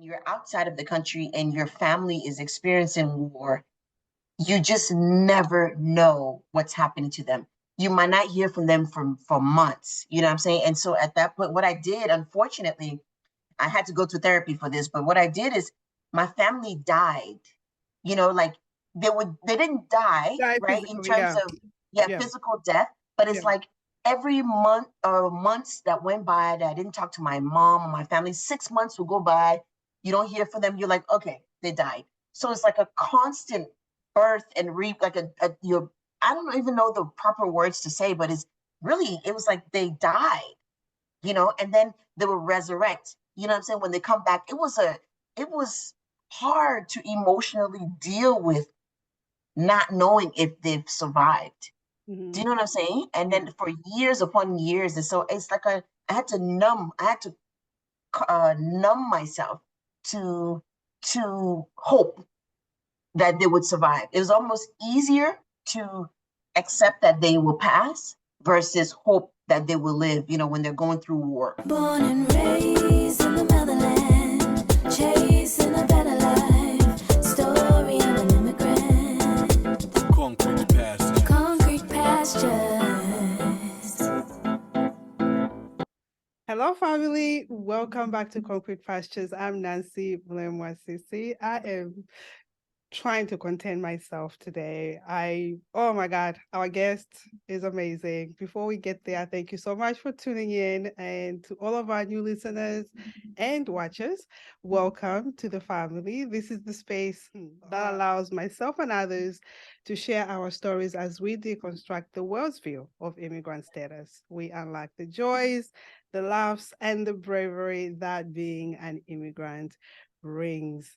you're outside of the country and your family is experiencing war, you just never know what's happening to them. You might not hear from them for months, you know what I'm saying? And so at that point, what I did, unfortunately, I had to go to therapy for this, but what I did is my family died, like they didn't die, Die right? In physically, terms yeah. of, physical death, but it's like every month or months that went by that I didn't talk to my mom or my family, 6 months will go by, you don't hear from them, you're like, okay, they died. So it's like a constant birth and like your, I don't even know the proper words to say, but it was like they died, and then they will resurrect, you know what I'm saying? When they come back, it was hard to emotionally deal with not knowing if they've survived. Do you know what I'm saying? And then for years upon years, and so it's like I had to numb myself to hope that they would survive. It was almost easier to accept that they will pass versus hope that they will live, when they're going through war. Born and raised in the motherland, chasing a better life, story of an immigrant. Concrete pastures. Hello, family. Welcome back to Concrete Pastures. I'm Nancy Blemwasisi. I am trying to contain myself today. Oh my God, our guest is amazing. Before we get there, thank you so much for tuning in, and to all of our new listeners and watchers, welcome to the family. This is the space that allows myself and others to share our stories as we deconstruct the world's view of immigrant status. We unlock the joys, the laughs, and the bravery that being an immigrant brings.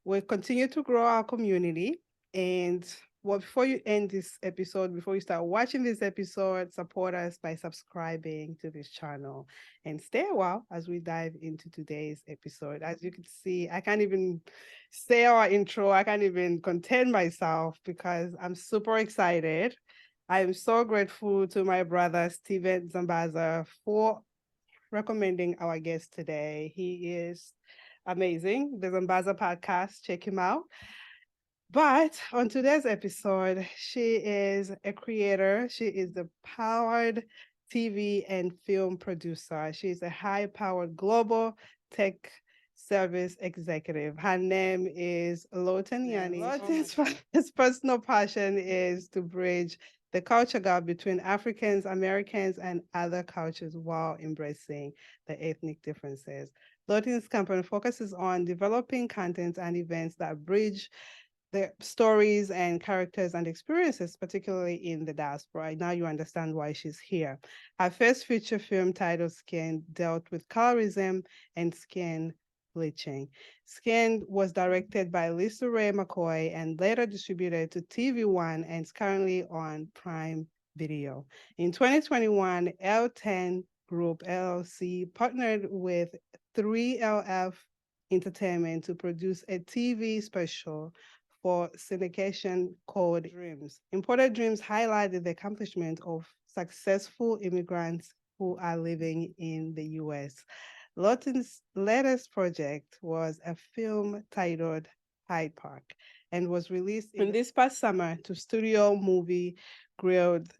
We'll continue to grow our community. And before you end this episode, before you start watching this episode, support us by subscribing to this channel and stay a while as we dive into today's episode. As you can see, I can't even say our intro. I can't even contain myself because I'm super excited. I am so grateful to my brother, Steven Zambaza, for recommending our guest today. He is amazing. The Zambaza podcast, check him out. But on today's episode, she is a creator. She is the powered TV and film producer. She's a high-powered global tech service executive. Her name is Lotten Yeaney. Lotten's personal passion is to bridge the culture gap between Africans, Americans, and other cultures while embracing the ethnic differences. Lotten's company focuses on developing content and events that bridge the stories and characters and experiences, particularly in the diaspora. Now you understand why she's here. Her first feature film titled Skin dealt with colorism and skin bleaching. Skin was directed by LisaRaye McCoy and later distributed to TV One and is currently on Prime Video. In 2021, L10 Group LLC partnered with 3LF Entertainment to produce a TV special for syndication called Dreams. Imported Dreams highlighted the accomplishment of successful immigrants who are living in the US. Lotten's latest project was a film titled Hyde Park and was released in this past summer to Studio Movie Grilled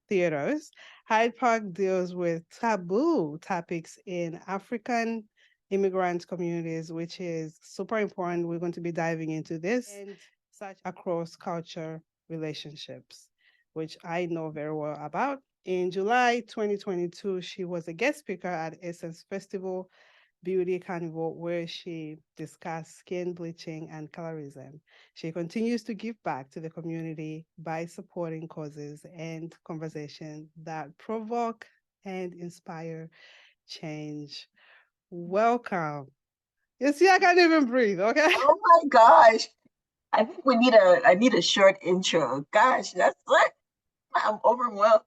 theaters. Hyde Park deals with taboo topics in African immigrant communities, which is super important. We're going to be diving into this and such across culture relationships, which I know very well about. In July 2022, she was a guest speaker at Essence Festival Beauty Carnival, where she discussed skin bleaching and colorism. She continues to give back to the community by supporting causes and conversations that provoke and inspire change. Welcome. You see, I can't even breathe, okay? Oh my gosh. I think I need a short intro. Gosh, that's like, I'm overwhelmed.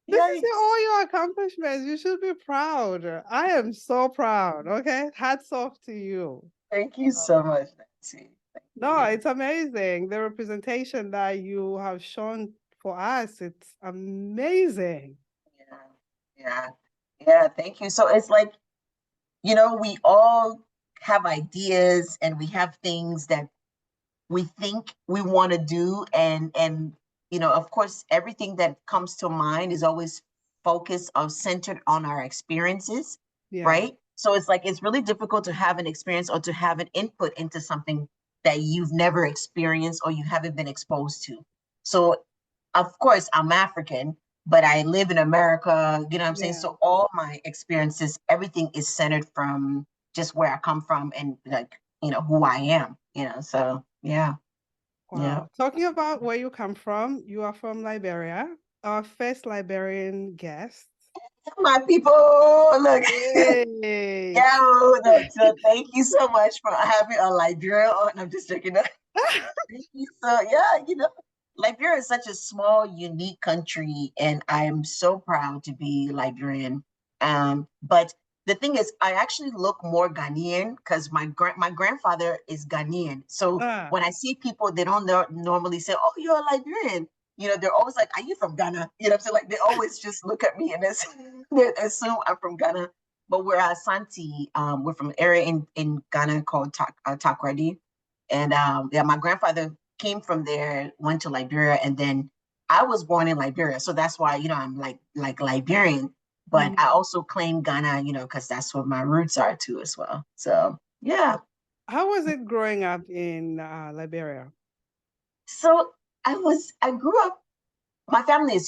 This is all your accomplishments. You should be proud. I am so proud, okay? Hats off to you. Thank you so much, Nancy. No, it's amazing. The representation that you have shown for us, it's amazing. Yeah. Thank you. So it's like, we all have ideas and we have things that we think we want to do. And of course, everything that comes to mind is always focused or centered on our experiences, Yeah. right? So it's like, it's really difficult to have an experience or to have an input into something that you've never experienced or you haven't been exposed to. So of course, I'm African, but I live in America, you know what I'm saying? Yeah. So all my experiences, everything is centered from just where I come from and like, who I am, so yeah. Wow. Yeah. Talking about where you come from, you are from Liberia, our first Liberian guest. My people, look. Yay. Yeah, look, so thank you so much for having a Liberian on. I'm just checking that. Thank you. So yeah, Liberia is such a small, unique country, and I am so proud to be Liberian. But the thing is, I actually look more Ghanaian because my grandfather is Ghanaian. So when I see people, they don't normally say, "Oh, you're a Liberian." They're always like, "Are you from Ghana?" You know what I'm saying? Like they always just look at me and they assume I'm from Ghana. But we're Asante. We're from an area in Ghana called Takoradi. And yeah, my grandfather came from there, went to Liberia, and then I was born in Liberia. So that's why, I'm like Liberian, but I also claim Ghana, because that's where my roots are too as well. So yeah. How was it growing up in Liberia? So I grew up, my family is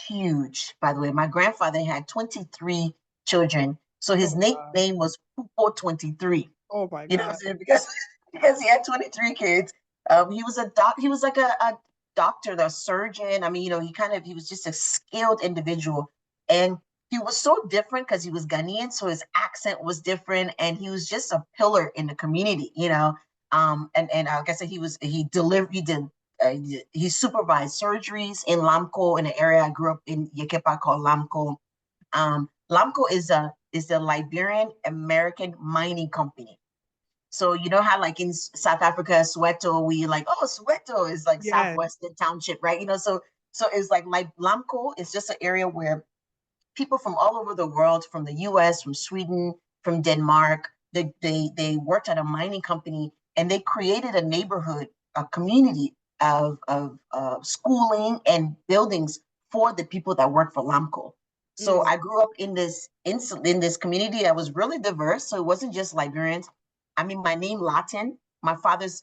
huge, by the way. My grandfather had 23 children. So his nickname was Pupo 23. Oh my God. You know what I'm saying? Because he had 23 kids. He was he was like a doctor, a surgeon. I mean, he was just a skilled individual. And he was so different because he was Ghanaian, so his accent was different, and he was just a pillar in the community. And like I said, he supervised surgeries in Lamco, in an area I grew up in, Yekepa, called Lamco. Lamco is a Liberian American mining company. So you know how like in South Africa, Soweto, we like, oh, Soweto is like Southwestern Township, right? So it's like Lamco is just an area where people from all over the world, from the US, from Sweden, from Denmark, they worked at a mining company, and they created a neighborhood, a community of schooling and buildings for the people that work for Lamco. So I grew up in this community that was really diverse. So it wasn't just Liberians. I mean, my name Lotten. My father's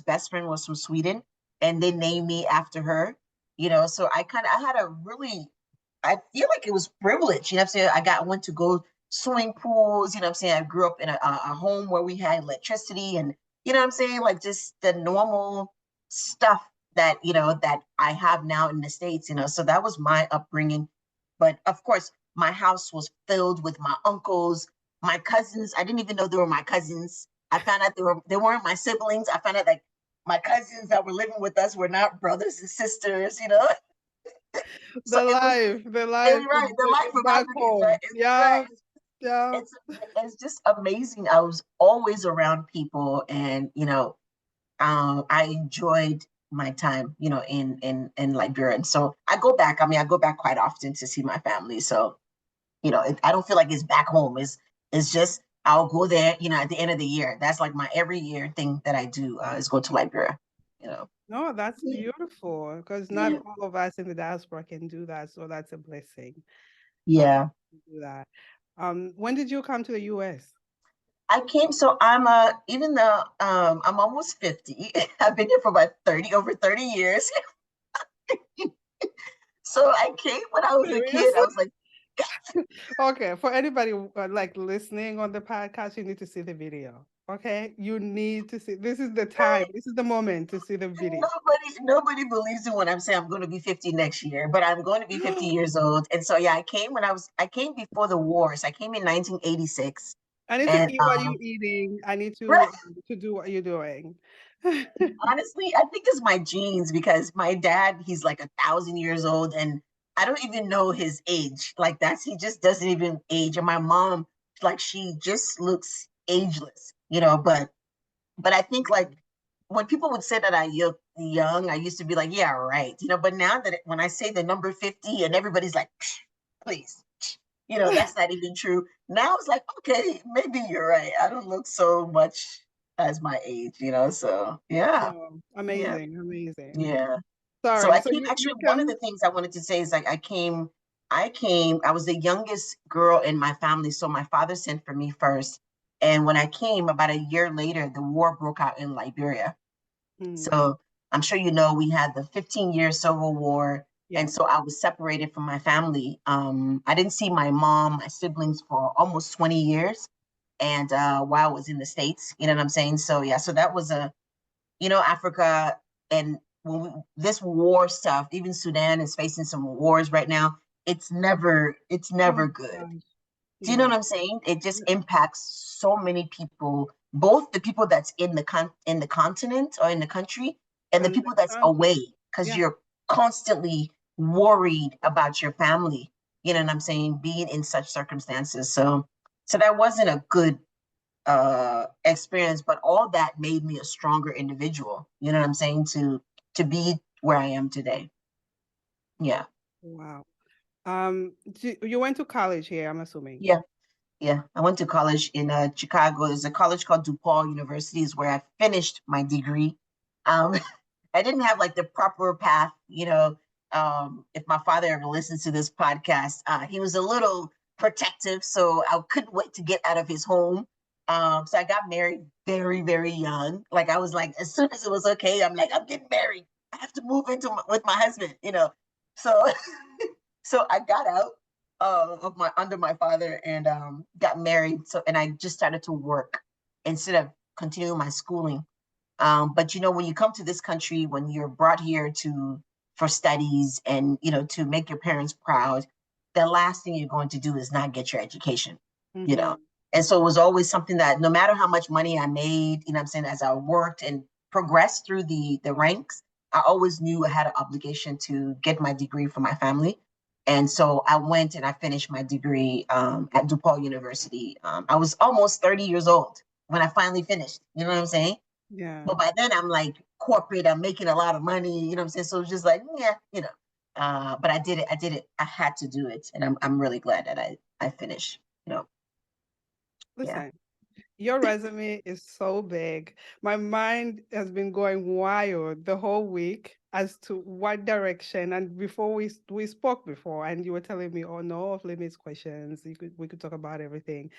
best friend was from Sweden, and they named me after her. So I feel like it was privilege. You know what I'm saying? I went to go swimming pools. You know what I'm saying? I grew up in a home where we had electricity, and you know what I'm saying? Like just the normal stuff that that I have now in the States. So that was my upbringing. But of course, my house was filled with my uncles, my cousins. I didn't even know they were my cousins. I found out they weren't my siblings. I found out that my cousins that were living with us were not brothers and sisters. The life right, the life of back Africans, home. right? Yeah. It's just amazing. I was always around people, and I enjoyed my time, in Liberia. And so I go back. I mean, I go back quite often to see my family. So, I don't feel like it's back home. It's just I'll go there, at the end of the year. That's like my every year thing that I do is go to Liberia. No, that's beautiful, because not all of us in the diaspora can do that. So that's a blessing. Yeah. Do that. When did you come to the US? I came, so even though I'm almost 50, I've been here for about over 30 years. So I came when I was a kid. I was like, okay, for anybody like listening on the podcast, you need to see the video. Okay, you need to see. This is the time. This is the moment to see the video. Nobody believes in when I'm saying I'm going to be 50 next year, but I'm going to be 50 years old. And so yeah, I came before the wars. I came in 1986. I need to eat what you're eating. I need to do what you're doing. Honestly, I think it's my genes, because my dad, he's like 1,000 years old, and I don't even know his age. Like he just doesn't even age. And my mom, like she just looks ageless, but I think like when people would say that I look young, I used to be like, yeah, right. But now that when I say the number 50 and everybody's like, please, That's not even true. Now it's like, okay, maybe you're right. I don't look so much as my age, so yeah, Oh, yeah, amazing. yeah. So Sorry, I so came, you actually, one of can. the things I wanted to say is like I was the youngest girl in my family. So my father sent for me first. And when I came about a year later, the war broke out in Liberia. Mm, So I'm sure we had the 15-year Civil War. yeah. And so I was separated from my family. I didn't see my mom, my siblings for almost 20 years. And while I was in the States, you know what I'm saying? So yeah, so that was Africa, and this war stuff, even Sudan is facing some wars right now. It's never Oh good. gosh. Do you know Yeah. what I'm saying? It just impacts so many people, both the people that's in the continent or in the country, and the And people that's country. away, because Yeah. you're constantly worried about your family. You know what I'm saying? Being in such circumstances. So that wasn't a good experience, but all that made me a stronger individual. You know what I'm saying? To be where I am today. Yeah. Wow. You went to college here, I'm assuming. Yeah. Yeah. I went to college in Chicago. There's a college called DePaul University, is where I finished my degree. Um, I didn't have like the proper path, if my father ever listens to this podcast, he was a little protective, so I couldn't wait to get out of his home. So I got married very, very young. Like I was like, as soon as it was okay, I'm like, I'm getting married. I have to move with my husband. So so I got out of my under my father and got married. So and I just started to work instead of continuing my schooling. But when you come to this country, when you're brought here for studies and to make your parents proud, the last thing you're going to do is not get your education, you know. Mm-hmm. And so it was always something that no matter how much money I made, what I'm saying, as I worked and progressed through the ranks, I always knew I had an obligation to get my degree for my family. And so I went and I finished my degree at DePaul University. I was almost 30 years old when I finally finished. You know what I'm saying? Yeah. But by then I'm like corporate, I'm making a lot of money, you know what I'm saying? So it's just like, yeah. But I did it. I had to do it. And I'm really glad that I finished, yeah. Listen, your resume is so big. My mind has been going wild the whole week as to what direction. And before we spoke before, and you were telling me, oh no, off limits questions. We could talk about everything.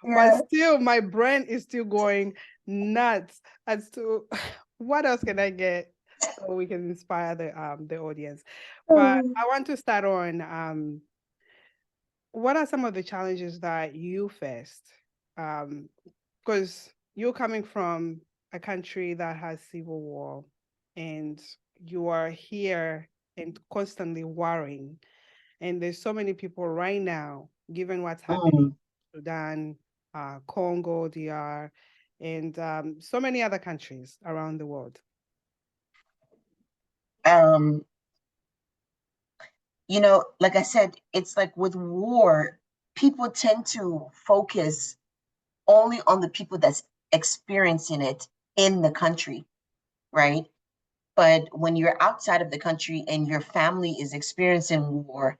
But Yeah. still, my brain is still going nuts as to what else can I get so we can inspire the audience. But I want to start on what are some of the challenges that you faced? Because you're coming from a country that has civil war and you are here and constantly worrying. And there's so many people right now, given what's happening Mm. in Sudan, Congo, DR, and so many other countries around the world. Um, like I said, it's like with war, people tend to focus only on the people that's experiencing it in the country, right? But when you're outside of the country and your family is experiencing war,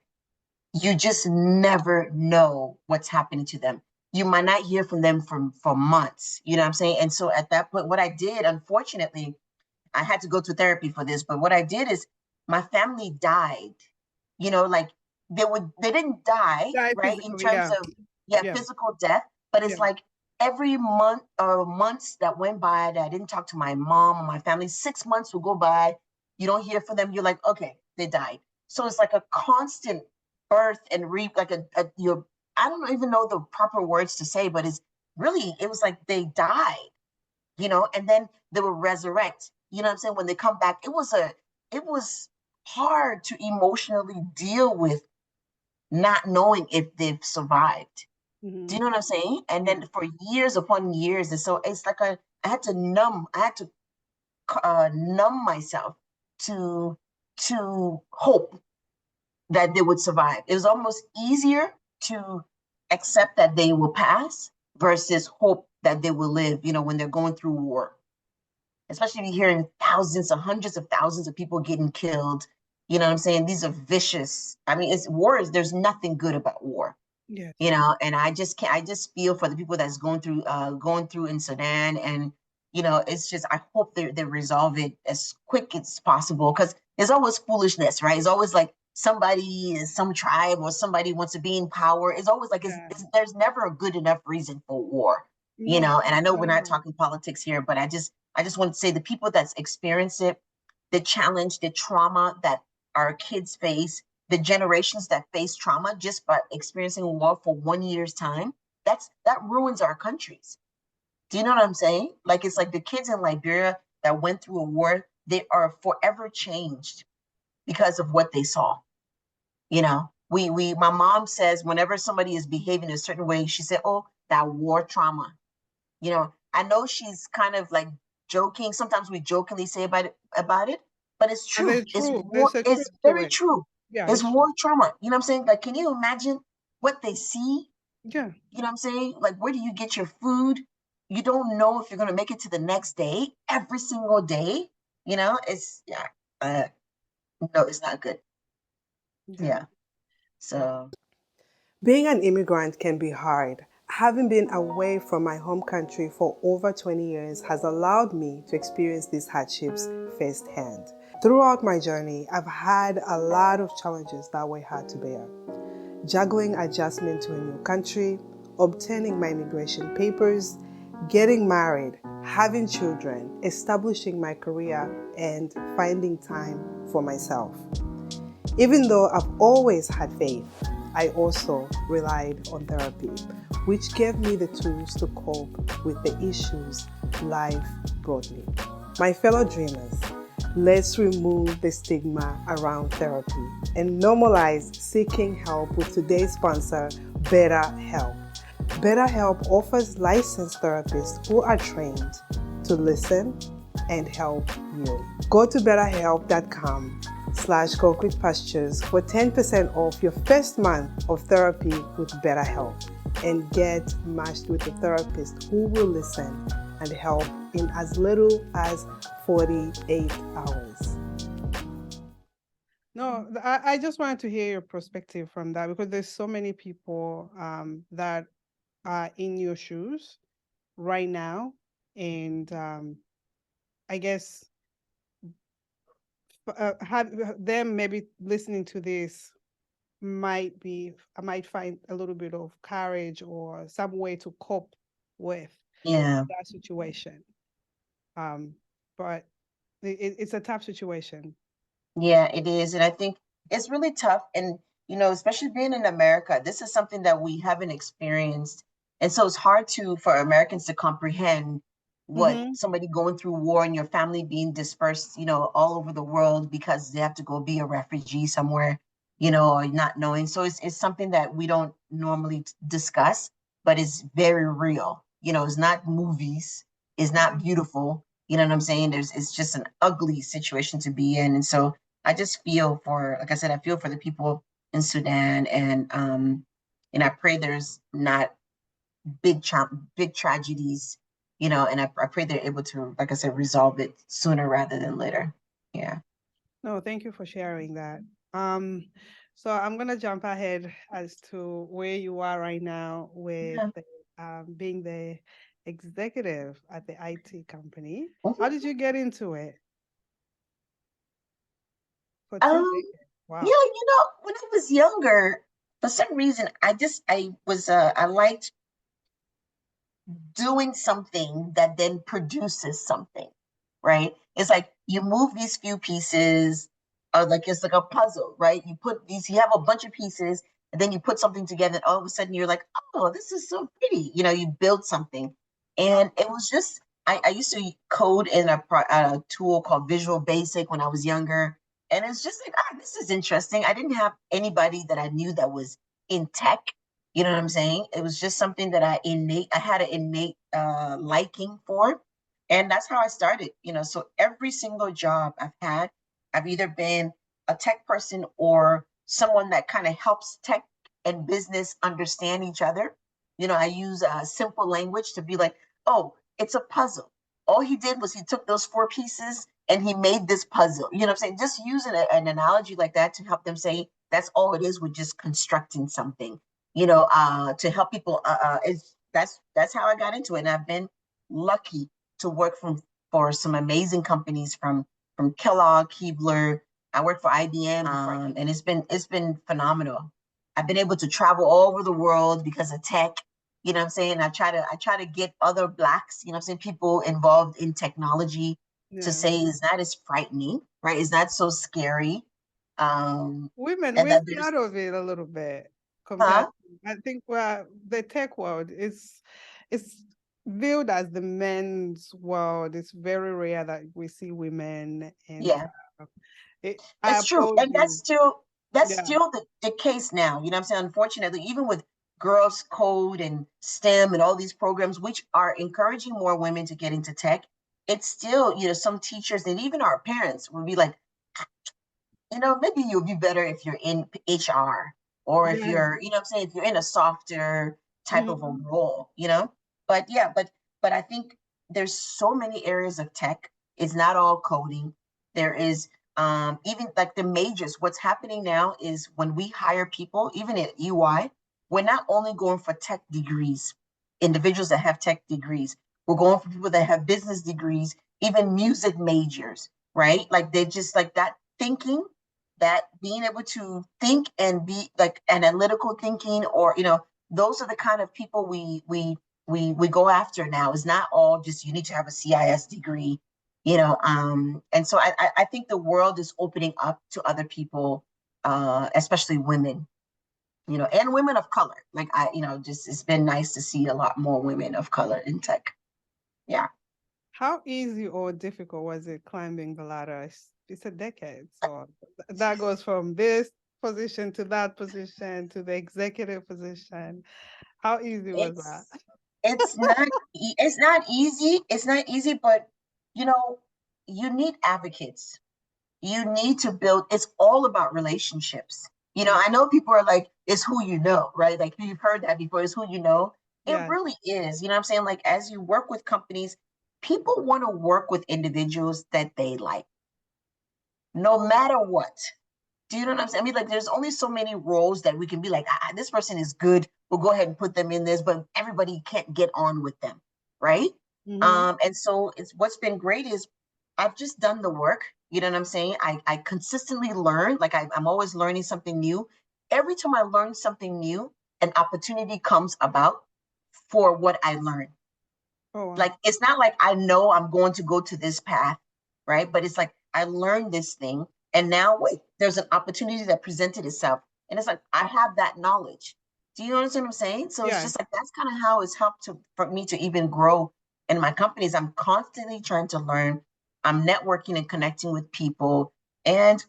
you just never know what's happening to them. You might not hear from them for months, you know what I'm saying? And so at that point, what I did, unfortunately, I had to go to therapy for this, but what I did is my family died, like they didn't die, Yeah, right? In physically, terms yeah, of, yeah, yeah, physical death, but yeah. it's like every month or months that went by that I didn't talk to my mom or my family, 6 months will go by, you don't hear from them, you're like, okay, they died. So it's like a constant birth and like your, I don't even know the proper words to say, but it was like they died, and then they will resurrect. You know what I'm saying? When they come back, it was hard to emotionally deal with not knowing if they've survived. Do Mm-hmm. you know what I'm saying? And Yeah. then for years upon years, and so it's like I had to numb myself to hope that they would survive. It was almost easier to accept that they will pass versus hope that they will live, when they're going through war. Especially if you're hearing thousands or hundreds of thousands of people getting killed. You know what I'm saying? These are vicious. I mean, there's nothing good about war. Yes. you know, and I just can't, I just feel for the people that's going through in Sudan. And, you know, it's just, I hope they resolve it as quick as possible, because there's always foolishness, right? It's always like somebody, some tribe or somebody wants to be in power. It's always like, Yeah. there's never a good enough reason for war, you No, know? And I know we're not no. talking politics here, but I just want to say the people that's experienced it, the challenge, the trauma that our kids face, the generations that face trauma just by experiencing war for 1 year's time, that ruins our countries. Do you know what I'm saying? Like, it's like the kids in Liberia that went through a war, they are forever changed because of what they saw. You know, my mom says whenever somebody is behaving a certain way, she said, "Oh, that war trauma." You know, I know she's kind of like joking. Sometimes we jokingly say about it, but it's And true. there's It's true. war. There's a It's truth to very it. true. Yeah, It's it's true. war trauma. You know what I'm saying? Like, can you imagine what they see? Yeah. You know what I'm saying? Like, where do you get your food? You don't know if you're gonna make it to the next day, every single day. You know, it's yeah. No, it's not good. Yeah. Yeah. So Being an immigrant can be hard. Having been away from my home country for over 20 years has allowed me to experience these hardships firsthand. Throughout my journey, I've had a lot of challenges that were hard to bear. Juggling adjustment to a new country, obtaining my immigration papers, getting married, having children, establishing my career, and finding time for myself. Even though I've always had faith, I also relied on therapy, which gave me the tools to cope with the issues life brought me. My fellow dreamers, let's remove the stigma around therapy and normalize seeking help with today's sponsor, BetterHelp. BetterHelp offers licensed therapists who are trained to listen and help you. Go to betterhelp.com/concrete pastures for 10% off your first month of therapy with BetterHelp and get matched with a therapist who will listen and help in as little as 48 hours. No, I just wanted to hear your perspective from that, because there's so many people that are in your shoes right now. And I guess have them maybe listening to this might find a little bit of courage or some way to cope with yeah. that situation. But it's a tough situation. Yeah, it is. And I think it's really tough. And, you know, especially being in America, this is something that we haven't experienced. And so it's hard for Americans to comprehend what Mm-hmm. somebody going through war and your family being dispersed, you know, all over the world because they have to go be a refugee somewhere, you know, or not knowing. So it's something that we don't normally discuss, but it's very real. You know, it's not movies, it's not beautiful. You know what I'm saying? It's just an ugly situation to be in. And so I just feel for, like I said, I feel for the people in Sudan, and I pray there's not big tragedies, you know, and I pray they're able to, like I said, resolve it sooner rather than later. Yeah. No, thank you for sharing that. Um, so I'm gonna jump ahead as to where you are right now with Yeah. being the executive at the IT company. How Mhm. did you get into it for 2 decades? Yeah, Wow. you know, when I was younger, for some reason, I liked doing something that then produces something, right? It's like you move these few pieces, or like it's like a puzzle, right? You have a bunch of pieces, and then you put something together, and all of a sudden you're like, oh, this is so pretty. You know, you build something. And it was just, I used to code in a tool called Visual Basic when I was younger. And it's just like, this is interesting. I didn't have anybody that I knew that was in tech. You know what I'm saying? It was just something that I had an innate liking for. And that's how I started, you know. So every single job I've had, I've either been a tech person or someone that kind of helps tech and business understand each other. You know, I use simple language to be like, oh, it's a puzzle. All he did was he took those four pieces and he made this puzzle. You know what I'm saying? Just using an analogy like that to help them say that's all it is. We're just constructing something. to help people. That's how I got into it. And I've been lucky to work for some amazing companies from Kellogg, Keebler. I work for IBM, and it's been phenomenal. I've been able to travel all over the world because of tech. You know what I'm saying? I try to get other Blacks, you know what I'm saying, people involved in technology to say it's not as frightening, right? It's not so scary. Women, And we're that there's, scared of it a little bit compared. huh? I think the tech world is viewed as the men's world. It's very rare that we see women, and Yeah. I It's true. applaud And you. that's Yeah, still the case now. You know what I'm saying? Unfortunately, even with Girls Code and STEM and all these programs, which are encouraging more women to get into tech, it's still, some teachers and even our parents will be like, maybe you'll be better if you're in HR or if yeah. you're, what I'm saying, if you're in a softer type of a Mhm. role. But yeah, but I think there's so many areas of tech. It's not all coding. There is even like the majors. What's happening now is when we hire people, even at EY, we're not only going for tech degrees, individuals that have tech degrees. We're going for people that have business degrees, even music majors, right? Like they just like that thinking, that being able to think and be like analytical thinking, or those are the kind of people we go after now. It's not all just you need to have a CIS degree, and so I think the world is opening up to other people, especially women, and women of color. Like just it's been nice to see a lot more women of color in tech. Yeah. How easy or difficult was it climbing the ladder? It's a decade, so that goes from this position to that position to the executive position. How easy was that? It's it's not easy. It's not easy, but you know, you need advocates. You need to build, it's all about relationships. I know people are like, it's who you know, right? Like you've heard that before, it's who you know. It Yeah. really is. You know what I'm saying? Like as you work with companies, people want to work with individuals that they like, no matter what. Do you know what I'm saying? I mean, like, there's only so many roles that we can be like, this person is good. We'll go ahead and put them in this, but everybody can't get on with them, right? Mhm. And so it's what's been great is I've just done the work. You know what I'm saying? I consistently learn. Like I'm always learning something new. Every time I learn something new, an opportunity comes about for what I learned. Oh, wow. Like it's not like I know I'm going to go to this path, right? But it's like I learned this thing, and now wait, there's an opportunity that presented itself, and it's like I have that knowledge. Do you understand what I'm saying? So it's Yeah. just like that's kind of how it's helped for me to even grow in my companies. I'm constantly trying to learn. I'm networking and connecting with people, and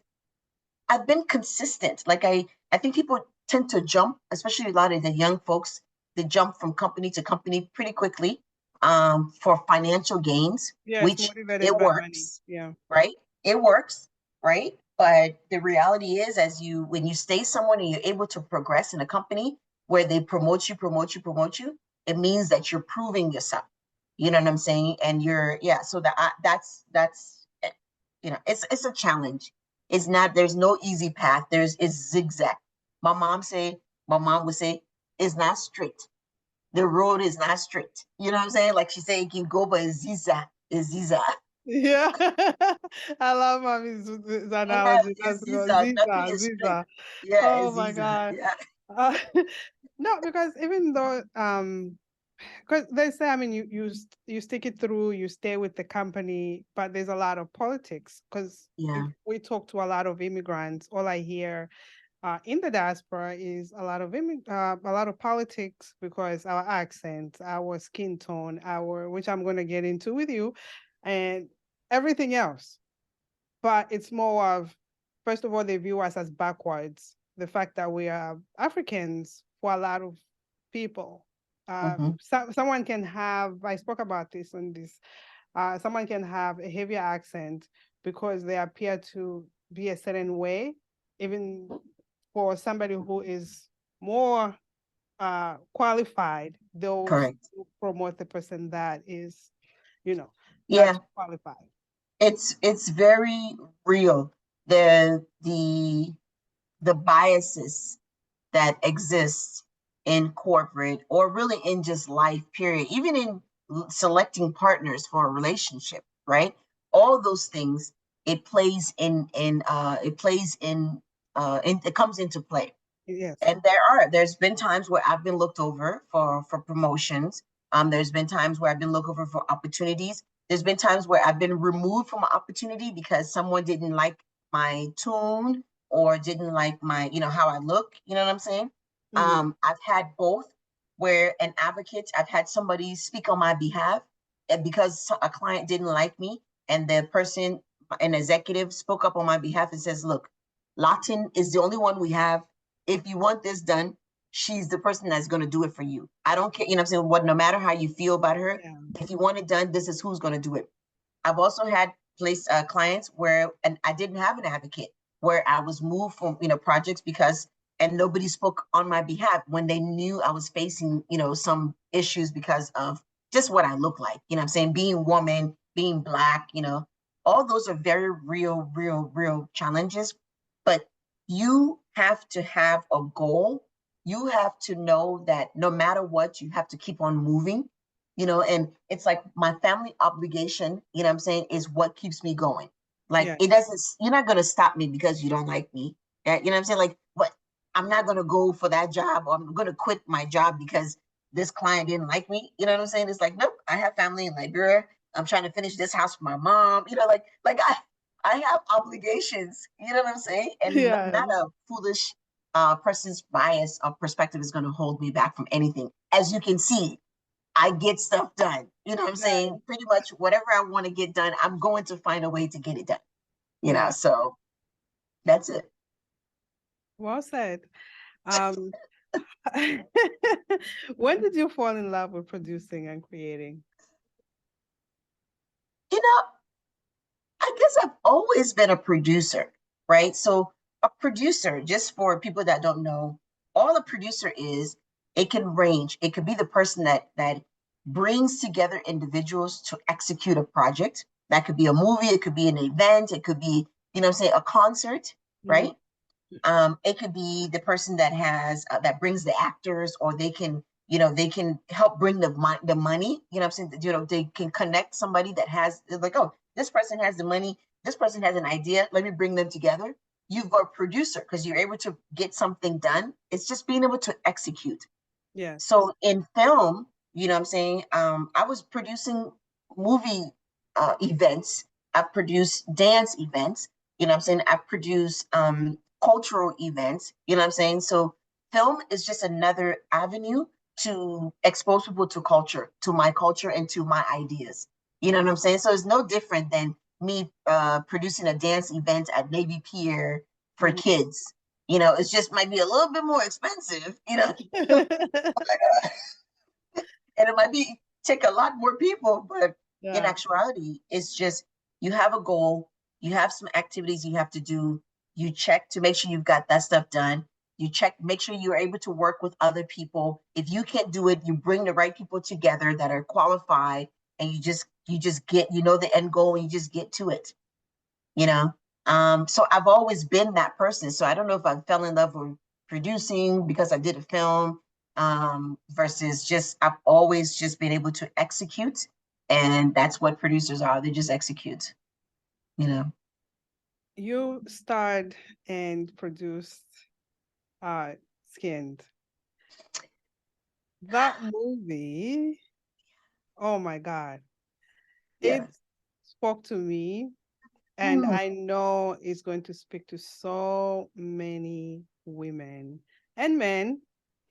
I've been consistent. Like I think people tend to jump, especially a lot of the young folks. They jump from company to company pretty quickly, for financial gains, Yes, which it motivated by money. works, Yeah. right? It works, right? But the reality is, when you stay somewhere and you're able to progress in a company where they promote you, it means that you're proving yourself. You know what I'm saying? And yeah. So that's it. It's a challenge. It's not. There's no easy path. It's zigzag. My mom would say, it's not straight. The road is not straight. You know what I'm saying? Like she said, you can go, but it's ziza. It's ziza. Yeah. I love mommy's Yeah, analogy. That's it's good. ziza. Nothing Ziza, is straight. Ziza. Yeah, Oh it's my ziza. God. Yeah. Uh, no, because even though because they say, I mean, you stick it through, you stay with the company, but there's a lot of politics. Because if Yeah. we talk to a lot of immigrants, all I hear in the diaspora is a lot of politics because our accent, our skin tone, which I'm going to get into with you, and everything else. But it's more of, first of all, they view us as backwards. The fact that we are Africans for a lot of people. Hmm. Someone can have, I spoke about this on this, someone can have a heavier accent because they appear to be a certain way, even for somebody who is more qualified, they'll Correct. still promote the person that is, you know, not Yeah. too qualified. It's very real. The biases that exist in corporate, or really in just life, period, even in selecting partners for a relationship, right? All those things, it plays it comes into play. Yes. And there's been times where I've been looked over for promotions. There's been times where I've been looked over for opportunities. There's been times where I've been removed from an opportunity because someone didn't like my tune or didn't like my, how I look, you know what I'm saying? I've had both, where I've had somebody speak on my behalf, and because a client didn't like me, and an executive spoke up on my behalf and says, look, Lotten is the only one we have. If you want this done, she's the person that's going to do it for you. I don't care, I'm saying, no matter how you feel about her, if you want it done, this is who's going to do it. I've also had clients where, and I didn't have an advocate, where I was moved from, projects and nobody spoke on my behalf when they knew I was facing, some issues because of just what I look like, I'm saying, being woman, being Black, all those are very real challenges. But you have to have a goal. You have to know that no matter what, you have to keep on moving, and it's like my family obligation, I'm saying, is what keeps me going. Like, you're not going to stop me because you don't like me. I'm saying? Like, what? I'm not going to go for that job, or I'm going to quit my job because this client didn't like me. You know what I'm saying? It's like, nope, I have family in Liberia. I'm trying to finish this house for my mom. I have obligations, you know what I'm saying? And not a foolish person's bias or perspective is going to hold me back from anything. As you can see, I get stuff done. You know what I'm saying? Pretty much whatever I want to get done, I'm going to find a way to get it done. So that's it. Well said. When did you fall in love with producing and creating? I guess I've always been a producer, right? So a producer, just for people that don't know, all a producer is, it can range. It could be the person that brings together individuals to execute a project. That could be a movie, it could be an event, it could be, say, a concert, right? It could be the person that has that brings the actors, or they can help bring the money. I'm saying, they can connect somebody that has, like, oh, this person has the money, this person has an idea, let me bring them together. You've got a producer because you're able to get something done. It's just being able to execute. Yeah. So in film, I'm saying, I was producing movie events. I produced dance events. I'm saying, I produce cultural events. I'm saying? So film is just another avenue to expose people to culture, to my culture, and to my ideas. You know what I'm saying? So it's no different than me producing a dance event at Navy Pier for kids. It's just might be a little bit more expensive, and it might take a lot more people, but in actuality, it's just, you have a goal, you have some activities you have to do, you check to make sure you've got that stuff done. You check, make sure you're able to work with other people. If you can't do it, you bring the right people together that are qualified, and you just get, the end goal, and you just get to it. So I've always been that person. So I don't know if I fell in love with producing because I did a film, versus just, I've always just been able to execute. And that's what producers are. They just execute, You starred and produced Skinned. That movie, oh my God. It spoke to me, and I know it's going to speak to so many women and men.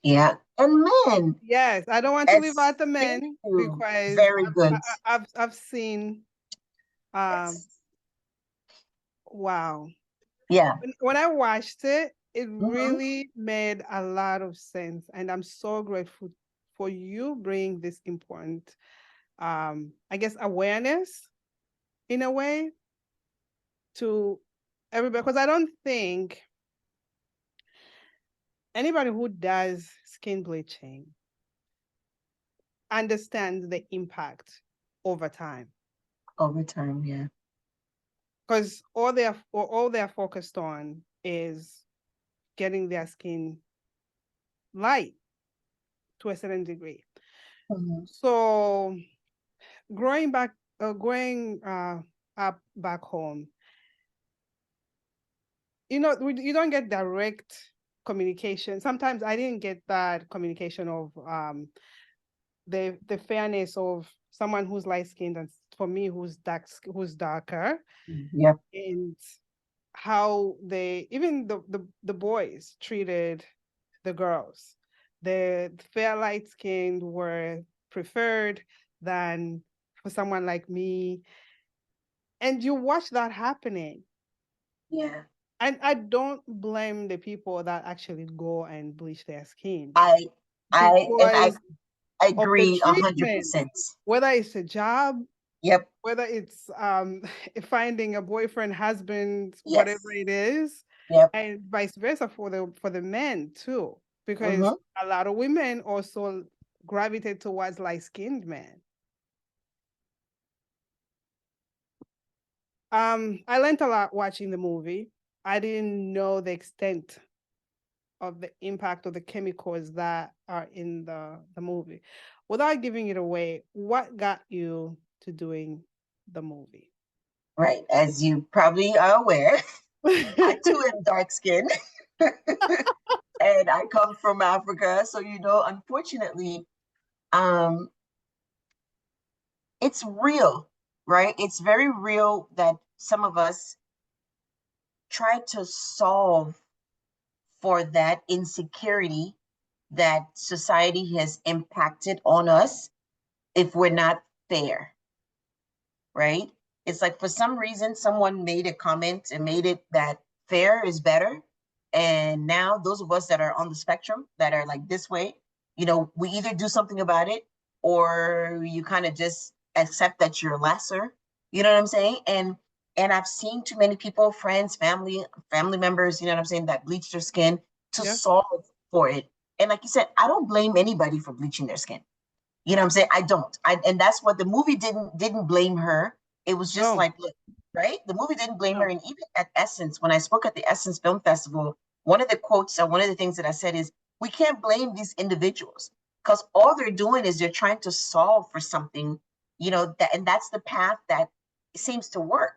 Yeah, and men. Yes, I don't want to leave out the men, because very good. I've seen wow. Yeah. When I watched it, it really made a lot of sense, and I'm so grateful for you bringing this important I guess awareness in a way to everybody, because I don't think anybody who does skin bleaching understands the impact over time. Over time, yeah. Because all they're focused on is getting their skin light. to a certain degree. Mhm. So growing up back home, you know, you don't get direct communication. Sometimes I didn't get that communication of the fairness of someone who's light skinned and for me who's darker, Yep. and how they even the boys treated the girls. The fair light skinned were preferred than for someone like me. And you watch that happening. Yeah. And I don't blame the people that actually go and bleach their skin I and I because of the agree treatment, 100%. whether it's a job, Yep. whether it's finding a boyfriend, husband, Yes. whatever it is, Yep. and vice versa for the men too, because Mm-hmm. a lot of women also gravitate towards light-skinned men. I learned a lot watching the movie. I didn't know the extent of the impact of the chemicals that are in the movie. Without giving it away, what got you to doing the movie? Right. As you probably are aware, I too am dark skinned and I come from Africa. So, unfortunately, um, it's real, right? It's very real that some of us try to solve for that insecurity that society has impacted on us if we're not fair, right? It's like for some reason, someone made a comment and made it that fair is better. And now those of us that are on the spectrum that are like this way, we either do something about it or you kind of just accept that you're lesser. You know what I'm saying? And I've seen too many people, friends, family members, you know what I'm saying, that bleach their skin to Yeah. solve for it. And like you said, I don't blame anybody for bleaching their skin. You know what I'm saying? I don't. And that's what the movie didn't blame her. It was just No, like, look, right? The movie didn't blame her. no. And even at Essence, when I spoke at the Essence Film Festival, one of the quotes or one of the things that I said is, we can't blame these individuals because all they're doing is they're trying to solve for something, and that's the path that seems to work,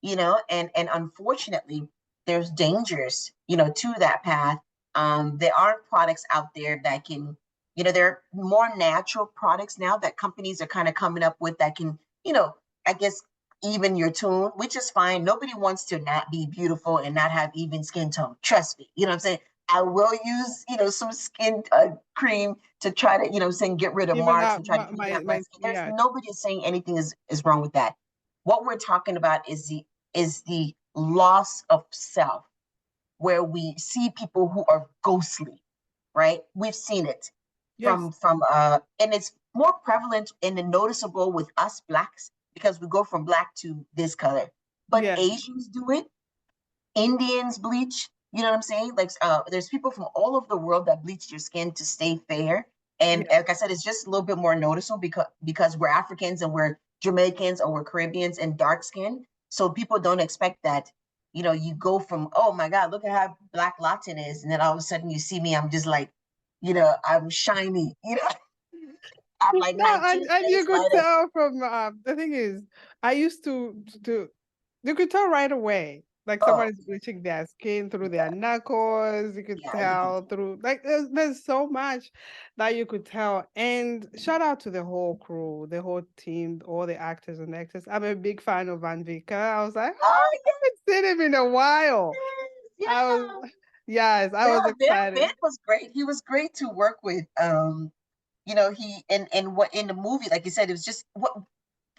and unfortunately, there's dangers, to that path. There aren't products out there that can there are more natural products now that companies are kind of coming up with that can, I guess, even your tone, which is fine. Nobody wants to not be beautiful and not have even skin tone. Trust me. You know what I'm saying? I will use, some skin cream to try to, saying get rid of Even marks and try to clean up my skin. There's yeah, nobody saying anything is wrong with that. What we're talking about is the loss of self, where we see people who are ghostly, right? We've seen it yes, and it's more prevalent and noticeable with us blacks because we go from black to this color. But yes, Asians do it, Indians bleach, you know what I'm saying? Like there's people from all over the world that bleach their skin to stay fair. And yes. like I said, it's just a little bit more noticeable because we're Africans and we're Jamaicans or we're Caribbeans and dark skin. So people don't expect that, you go from, oh my God, look at how black Latin is. And then all of a sudden you see me, I'm just like, I'm shiny, I'm like No, 19 and you shades could lighter. tell from the thing is, I used to you could tell right away. Like someone Oh, is bleaching their skin through their knuckles. You could yeah, you can tell through like there's so much that you could tell. And shout out to the whole crew, the whole team, all the actors and actors. I'm a big fan of Van Vika. I was like, oh, Oh, I haven't seen him in a while. yes, I was yeah. yes, I was Ben excited. was great. He was great to work with. He and what in the movie, like you said, it was just what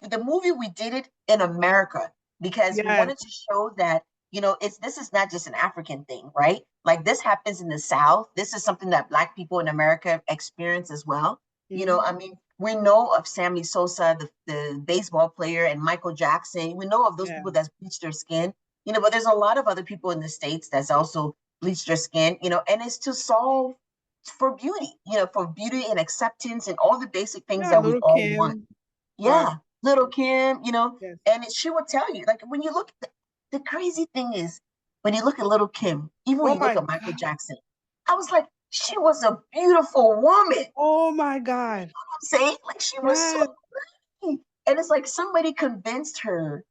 the movie we did it in America because we Yes. wanted to show that, this is not just an African thing, right? Like this happens in the South. This is something that Black people in America experience as well. Mhm. I mean, we know of Sammy Sosa, the baseball player, and Michael Jackson. We know of those Yeah. people that's bleached their skin, but there's a lot of other people in the States that's also bleached their skin, and it's to solve for beauty and acceptance and all the basic things Yeah, that we little all want. Kim. Yeah, little Kim, Yes. and she would tell you, like when you look at the crazy thing is when you look at little Kim, even when Oh you look my at Michael God. Jackson, I was like, She was a beautiful woman. Oh my God. I'm saying, like, she was so Yes. pretty. And it's like somebody convinced her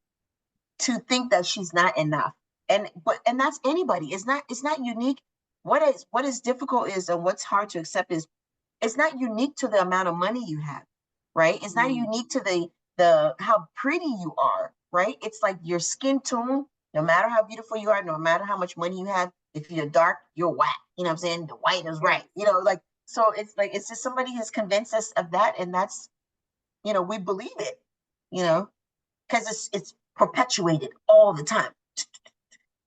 to think that she's not enough. And that's anybody. It's not unique. What is difficult is, and what's hard to accept is, it's not unique to the amount of money you have, right? It's not unique to the how pretty you are, right? It's like your skin tone, no matter how beautiful you are, no matter how much money you have, if you're dark, you're whack. You know what I'm saying? The white is right. Like, so it's like, it's just somebody has convinced us of that, and that's, we believe it, you know, because it's perpetuated all the time.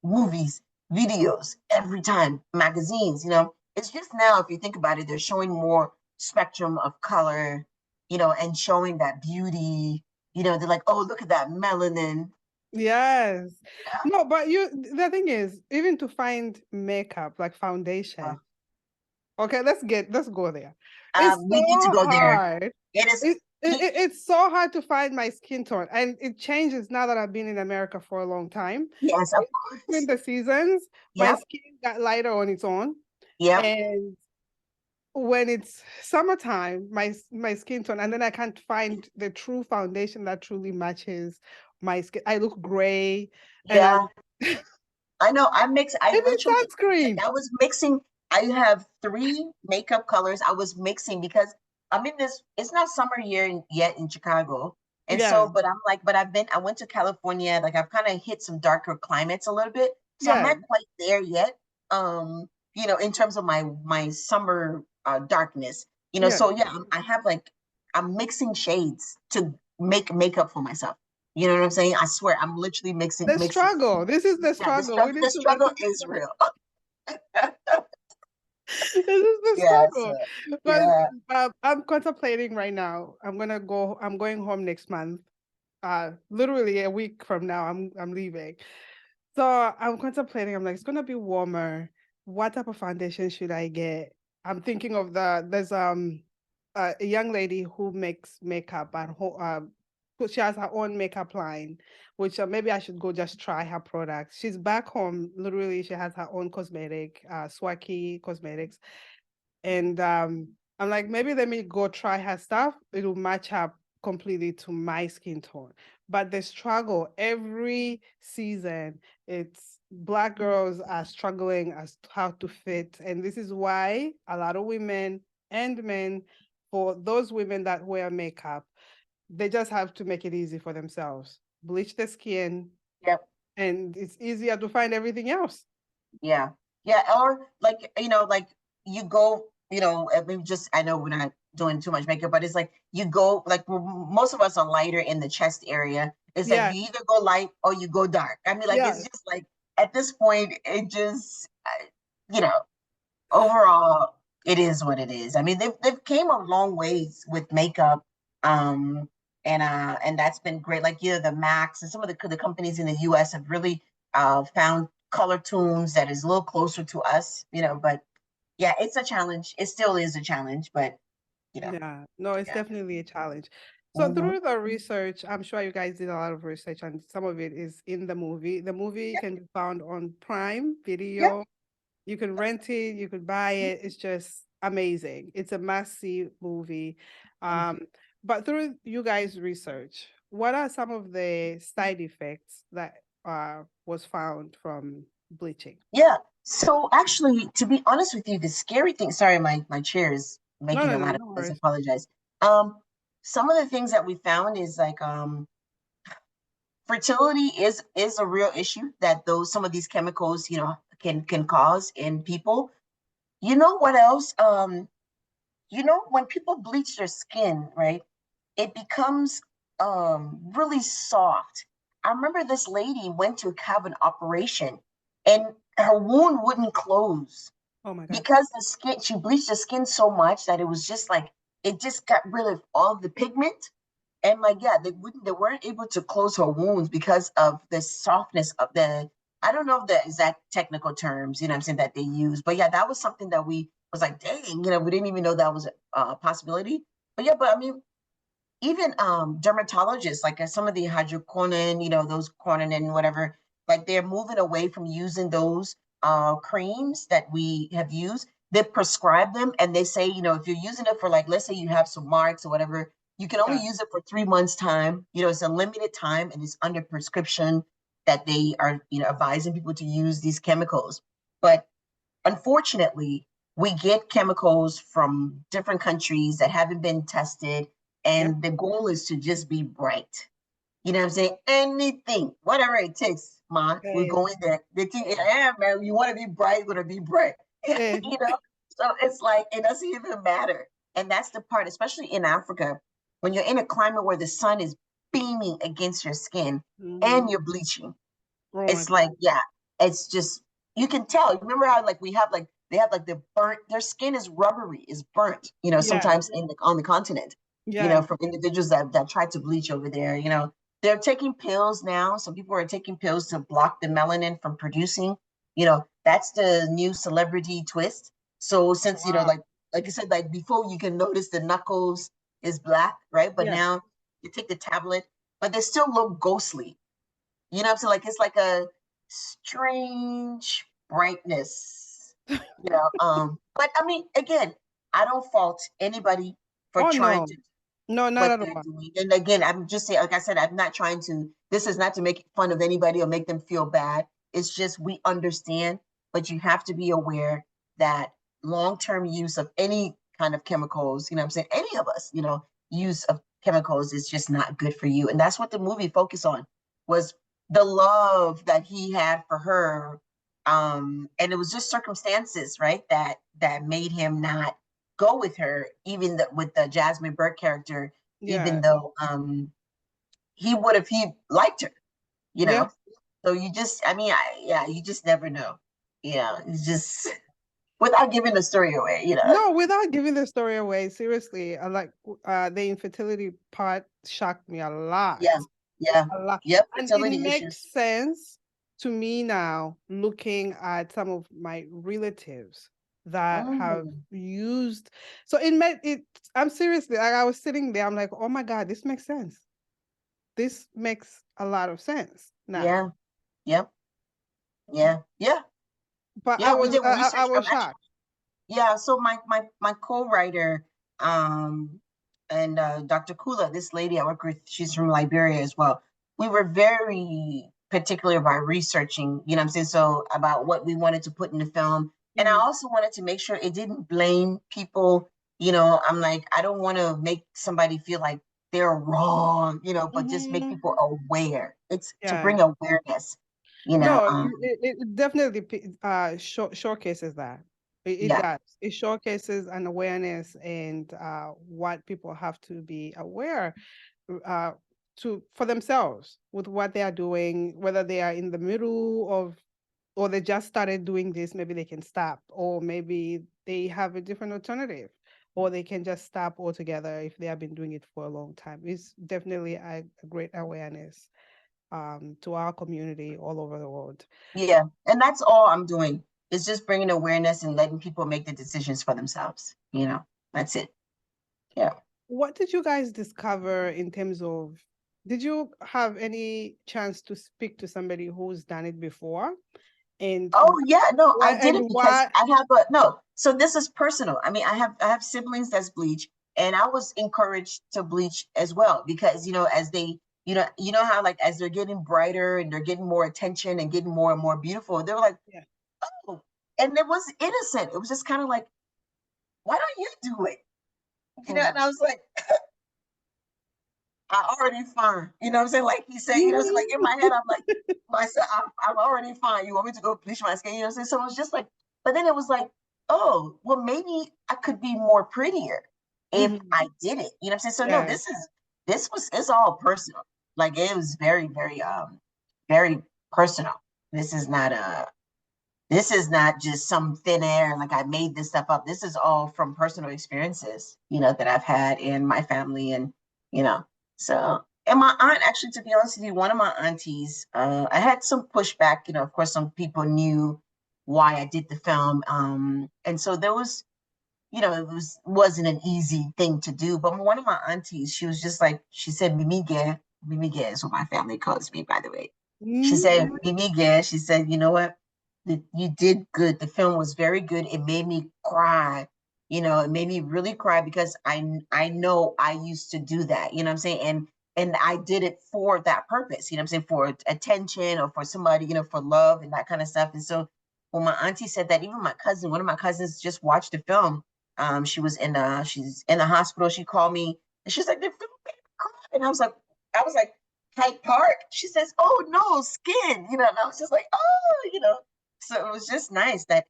Movies, videos, every time, magazines, it's just now, if you think about it, they're showing more spectrum of color, and showing that beauty, they're like, oh, look at that melanin. Yes. Yeah. No, but the thing is, even to find makeup, like foundation. Okay, let's go there. It's We need to so go there. hard. It is. It's so hard to find my skin tone, and it changes now that I've been in America for a long time. Yes, of Between course. the seasons, my Yep. skin got lighter on its own. Yep. And when it's summertime, my skin tone, and then I can't find the true foundation that truly matches my skin. I look gray. Yeah. And I know. I even literally, sunscreen. I was mixing. I have 3 makeup colors. I was mixing because I'm in this, it's not summer yet in Chicago. And Yeah. so, but I'm like, I went to California, like I've kind of hit some darker climates a little bit. So I'm Yeah. not quite there yet. In terms of my summer darkness, Yeah. so yeah, I'm mixing shades to make makeup for myself. You know what I'm saying? I swear, I'm literally mixing. The struggle. This is the Yeah, struggle. We need the to let struggle the is real. This is the Yes. struggle. Yeah. But I'm contemplating right now. I'm going home next month. Literally a week from now, I'm leaving. So I'm contemplating. I'm like, it's gonna be warmer. What type of foundation should I get? I'm thinking of there's a young lady who makes makeup at home. She has her own makeup line, which maybe I should go just try her product. She's back home. Literally, she has her own cosmetic, Swaki Cosmetics, and I'm like, maybe let me go try her stuff. It'll match up completely to my skin tone. But the struggle every season, it's Black girls are struggling as to how to fit. And this is why a lot of women and men, for those women that wear makeup, they just have to make it easy for themselves. Bleach the skin, Yep. and it's easier to find everything else. Yeah. Yeah. Or like, like you go, I know we're not doing too much makeup, but it's like you go, like most of us are lighter in the chest area. It's Yeah. like you either go light or you go dark. I mean, like, Yeah. it's just like at this point, it just, overall, it is what it is. I mean, they've came a long ways with makeup. And that's been great. Like, the Max and some of the companies in the US have really found color tunes that is a little closer to us, but yeah, it's a challenge. It still is a challenge, but Yeah, no, it's yeah. definitely a challenge. So Mhm. through the research, I'm sure you guys did a lot of research, and some of it is in the movie. The movie Yep. can be found on Prime Video. Yep. You can rent it, you could buy it. It's just amazing. It's a must-see movie. But through you guys' research, what are some of the side effects that was found from bleaching? Yeah. So actually, to be honest with you, the scary thing, sorry, my chair is making a lot of No noise. I worries. apologize. Some of the things that we found is like fertility is a real issue that some of these chemicals, can cause in people. You know what else? When people bleach their skin, right, it becomes really soft. I remember this lady went to have an operation and her wound wouldn't close Oh my God. because she bleached the skin so much that it was just like, it just got rid of all the pigment. And like, yeah, they weren't able to close her wounds because of the softness of I don't know the exact technical terms, what I'm saying, that they use. But yeah, that was something that we was like, dang, we didn't even know that was a possibility. But yeah, I mean, even dermatologists, like some of the hydroquinone, those Cornyn whatever, like they're moving away from using those creams that we have used. they prescribe them and they say, if you're using it for like, let's say you have some marks or whatever, you can only use it for 3 months time. It's a limited time and it's under prescription that they are, advising people to use these chemicals. But unfortunately, we get chemicals from different countries that haven't been tested, and the goal is to just be bright. You know what I'm saying? Anything, whatever it takes, ma, we're going there. They think, yeah, man, you want to be bright, you're going to be bright. So it's like, it doesn't even matter. And that's the part, especially in Africa, when you're in a climate where the sun is beaming against your skin and you're bleaching. It's like, it's just, you can tell. Remember how like they have like the burnt, their skin is rubbery, is burnt, sometimes on the continent, from individuals that tried to bleach over there, they're taking pills now. Some people are taking pills to block the melanin from producing, that's the new celebrity twist. So since, like I said, like before you can notice the knuckles is black, right? But now you take the tablet, but they still look ghostly. You know what I'm saying? Like, it's like a strange brightness, but I mean, again, I don't fault anybody for trying to not what at they're all. doing. And again, I'm just saying, like I said, I'm not trying to, this is not to make fun of anybody or make them feel bad. It's just, we understand, but you have to be aware that long-term use of any kind of chemicals, I'm saying, any of us, use of chemicals is just not good for you. And that's what the movie focused on, was the love that he had for her. And it was just circumstances, right, that made him not go with her, even with the Jasmine Burke character, even though he would if he liked her, So you just, I mean, you just never know. It's just without giving the story away, No, without giving the story away, seriously, I like the infertility part shocked me a lot. Yeah. A lot. Yep. And Fertility it issues. makes sense to me now, looking at some of my relatives that have used. So I'm seriously, like, I was sitting there, I'm like, oh my God, this makes sense. This makes a lot of sense now. Yeah. But Yeah, we did research. I was shocked. Yeah, so my co-writer and Dr. Kula, this lady I work with, she's from Liberia as well. We were very particular about researching, what I'm saying, so about what we wanted to put in the film. And I also wanted to make sure it didn't blame people. I'm like, I don't want to make somebody feel like they're wrong, but just make people aware. It's to bring awareness, No, it definitely showcases that. It does. It showcases an awareness and what people have to be aware for themselves with what they are doing, whether they are in the middle of, or they just started doing this, maybe they can stop, or maybe they have a different alternative, or they can just stop altogether if they have been doing it for a long time. It's definitely a great awareness to our community all over the world. Yeah, and that's all I'm doing. It's just bringing awareness and letting people make the decisions for themselves. That's it. Yeah. What did you guys discover in terms of, did you have any chance to speak to somebody who's done it before? And No, I did it because I have no. So this is personal. I mean, I have siblings that's bleach, and I was encouraged to bleach as well because as they how like as they're getting brighter and they're getting more attention and getting more and more beautiful, they were like, oh, and it was innocent. It was just kind of like, why don't you do it? And I was like, I already fine. You know what I'm saying? Like he said, so like in my head, I'm like, myself, I'm already fine. You want me to go bleach my skin? You know what I'm saying? So it was just like, but then it was like, oh, well, maybe I could be more prettier if I did it. You know what I'm saying? So no, it's all personal. Like it was very, very, very personal. This is not just some thin air, like I made this stuff up. This is all from personal experiences, that I've had in my family and, so, and my aunt, actually, to be honest with you, one of my aunties, I had some pushback, of course, some people knew why I did the film. And so there was, it wasn't an easy thing to do, but one of my aunties, she was just like, she said, Mimige is what my family calls me, by the way. She said, Mimige, she said, you know what? You did good. The film was very good. It made me cry. It made me really cry because I know I used to do that. You know what I'm saying? And I did it for that purpose. You know what I'm saying? For attention or for somebody. For love and that kind of stuff. And so when my auntie said that, even my cousin, one of my cousins, just watched the film. She's in the hospital. She called me and she's like, the film made me cry. And I was like, Hyde Park. She says, "Oh no, Skin." And I was just like, "Oh." So it was just nice that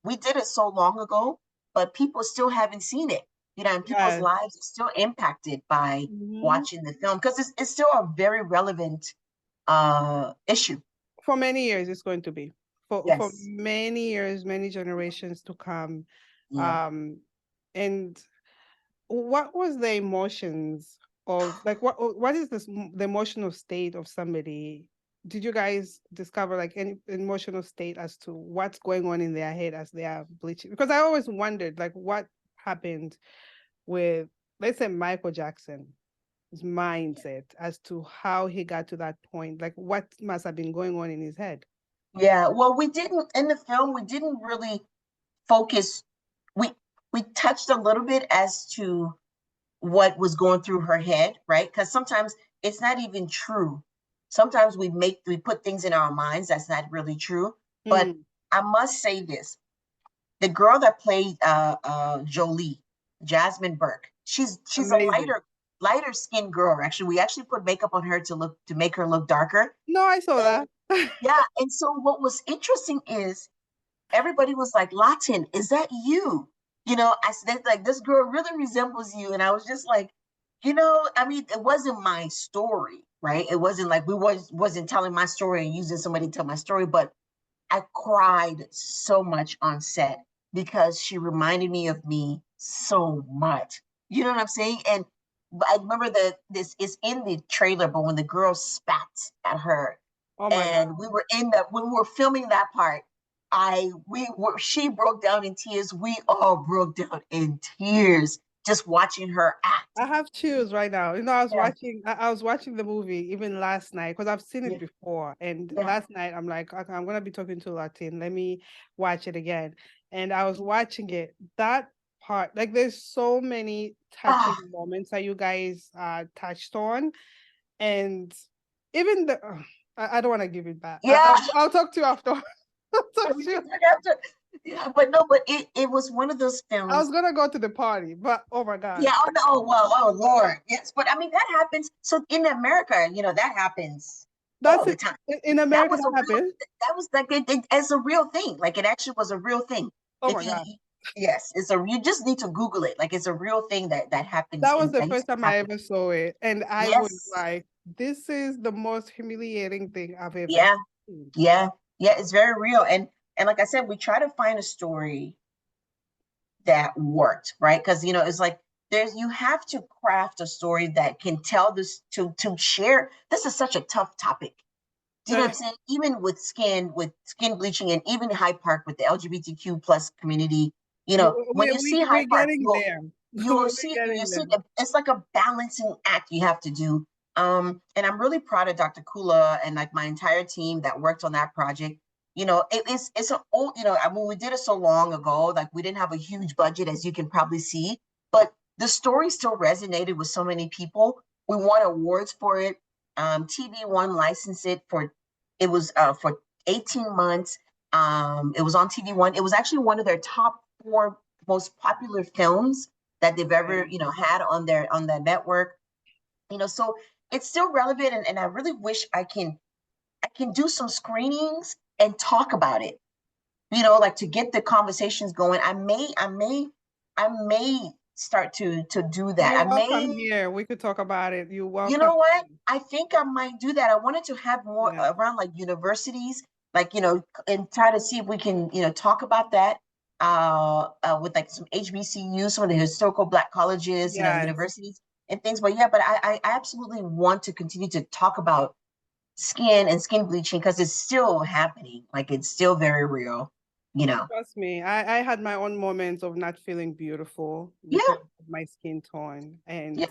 we did it so long ago, but people still haven't seen it, and people's Yes. lives are still impacted by Mhm. watching the film because it's still a very relevant issue. For many years, it's going to be. For Yes. many years, many generations to come. Yeah. And what was the emotions of, like, what is the emotional state of somebody? Did you guys discover like any emotional state as to what's going on in their head as they are bleaching? Because I always wondered like what happened with, let's say, Michael Jackson's mindset as to how he got to that point. Like what must have been going on in his head? Yeah. Well, we didn't in the film, we didn't really focus. We we touched a little bit as to what was going through her head, right? Because sometimes it's not even true. Sometimes we put things in our minds that's not really true. But Mm, I must say this: the girl that played Jolie, Jasmine Burke, she's a amazing. lighter skinned girl. Actually, we actually put makeup on her to make her look darker. No, I saw And that. yeah, and so what was interesting is everybody was like, "Lotten, is that you?" I said, like, this girl really resembles you. And I was just like, I mean, it wasn't my story, right? It wasn't like wasn't telling my story and using somebody to tell my story, but I cried so much on set because she reminded me of me so much. You know what I'm saying? And I remember that this is in the trailer, but when the girl spat at her Oh my God. and we were when we were filming that part, she broke down in tears. We all broke down in tears just watching her act. I have chills right now. Yeah, I was watching the movie even last night because I've seen yeah, it before. And yeah. last night I'm like, okay, I'm gonna be talking to Latin. Let me watch it again. And I was watching it. That part, like there's so many Ah, touching moments that you guys touched on. And even I don't want to give it back. yeah. I'll talk to you after. I'll talk We to you. can talk after. Yeah, but no, but it was one of those I was films. gonna go to the party, but oh my God. Yeah. Oh no. Oh, well. Oh Lord. Yes. But I mean that happens. So in America, that happens all That's the it. time. In That America was a that real. happened. That was like as a real thing. Like it actually was a real thing. Oh If my God. yes, you just need to Google it. Like it's a real thing that happens That was in the that used first to time I happen. ever saw it. And I was Yes. like, this is the most humiliating thing I've ever Yeah. seen. Yeah. Yeah. It's very real. And like I said, we try to find a story that worked, right? Because it's like you have to craft a story that can tell this to share. This is such a tough topic. Do you know what I'm saying? Even with skin bleaching and even Hyde Park with the LGBTQ plus community, when you see We're Hyde Park, getting there. you will We're see getting there. it's like a balancing act you have to do. And I'm really proud of Dr. Kula and like my entire team that worked on that project. It's an old, I mean, we did it so long ago, like we didn't have a huge budget, as you can probably see, but the story still resonated with so many people. We won awards for it. TV1 licensed it for 18 months. It was on TV1. It was actually one of their top 4 most popular films that they've ever, had on their network. So it's still relevant, and I really wish I can do some screenings and talk about it. Like to get the conversations going. I may start to do that. You're I welcome may, here. We could talk about it. You're you welcome. know what? I think I might do that. I wanted to have more Yeah. around like universities, like, and try to see if we can, talk about that with like some HBCUs, some of the historical Black colleges, Yes. universities and things. But yeah, but I absolutely want to continue to talk about skin and skin bleaching because it's still happening. Like it's still very real. Trust me, I had my own moments of not feeling beautiful Yeah, because of my skin tone. And yeah,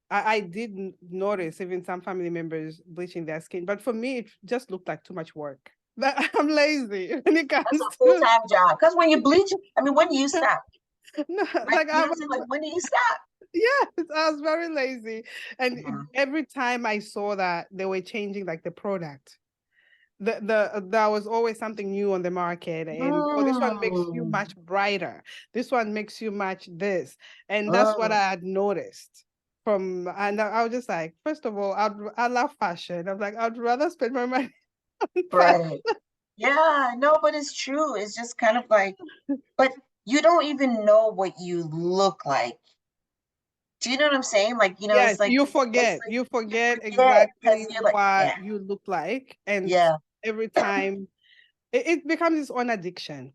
I did notice even some family members bleaching their skin. But for me, it just looked like too much work. that I'm lazy when it That's comes a to full-time job. Because when you bleach, I mean, when do you stop? no, Like, like you know I'm what I'm saying? Like, when do you stop? yes, I was very lazy. And Yeah. every time I saw that they were changing like the product, there was always something new on the market, and oh, this one makes you Mm, much brighter. This one makes you match this, and that's what mm, I had noticed from. And I was just like, first of all, I love fashion. I'm like, I'd rather spend my money on fashion. right. Yeah, no, but it's true. It's just kind of like, but you don't even know what you look like. Do you know what I'm saying? Like, Yes, it's like you you forget forget because exactly you're like, yeah, what you look like, and yeah, every time it becomes its own addiction.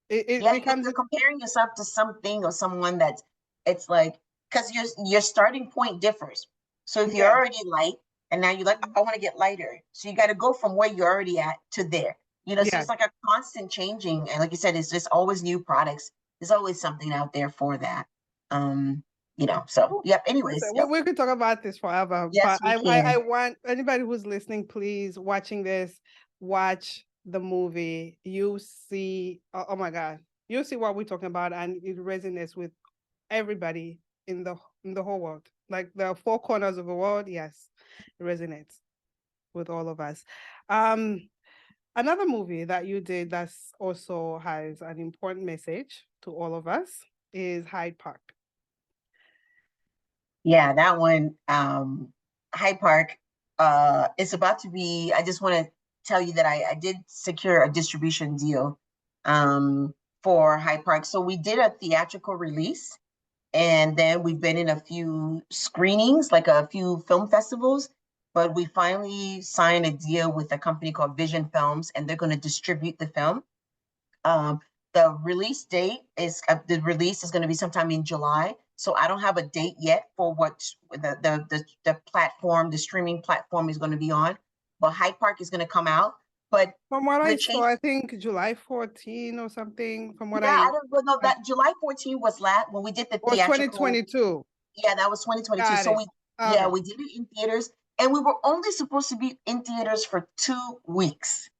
It yeah. Because becomes you're its comparing yourself to something or someone that's, it's like, because your starting point differs. So if you're yes. already light and now you're like, I want to get lighter. So you got to go from where you're already at to there. So Yeah. it's like a constant changing. And like you said, it's just always new products. There's always something out there for that. Um, so Oh, yep. listen, Anyways, yep. we could talk about this forever, Yes, but we I can. want anybody who's listening, please, watching this, watch the movie. You see, oh my God, you see what we're talking about, and it resonates with everybody in the whole world. Like the four corners of the world, yes, it resonates with all of us. Um, Another movie that you did that's also has an important message to all of us is Hyde Park. Yeah, that one, Hyde Park, it's about to be, I just want to tell you that I did secure a distribution deal for Hyde Park. So we did a theatrical release, and then we've been in a few screenings, like a few film festivals, but we finally signed a deal with a company called Vision Films, and they're going to distribute the film. Um, the release date is the release is going to be sometime in July. So I don't have a date yet for what the platform, the streaming platform is going to be on. But Hyde Park is going to come out. But From what I the saw, change, I think July 14 or something. From what yeah, I I don't know that July 14 was last when we did the or theatrical. 2022. Yeah, that was 2022. Got So it. we, yeah, Okay. we did it in theaters, and we were only supposed to be in theaters for 2 weeks.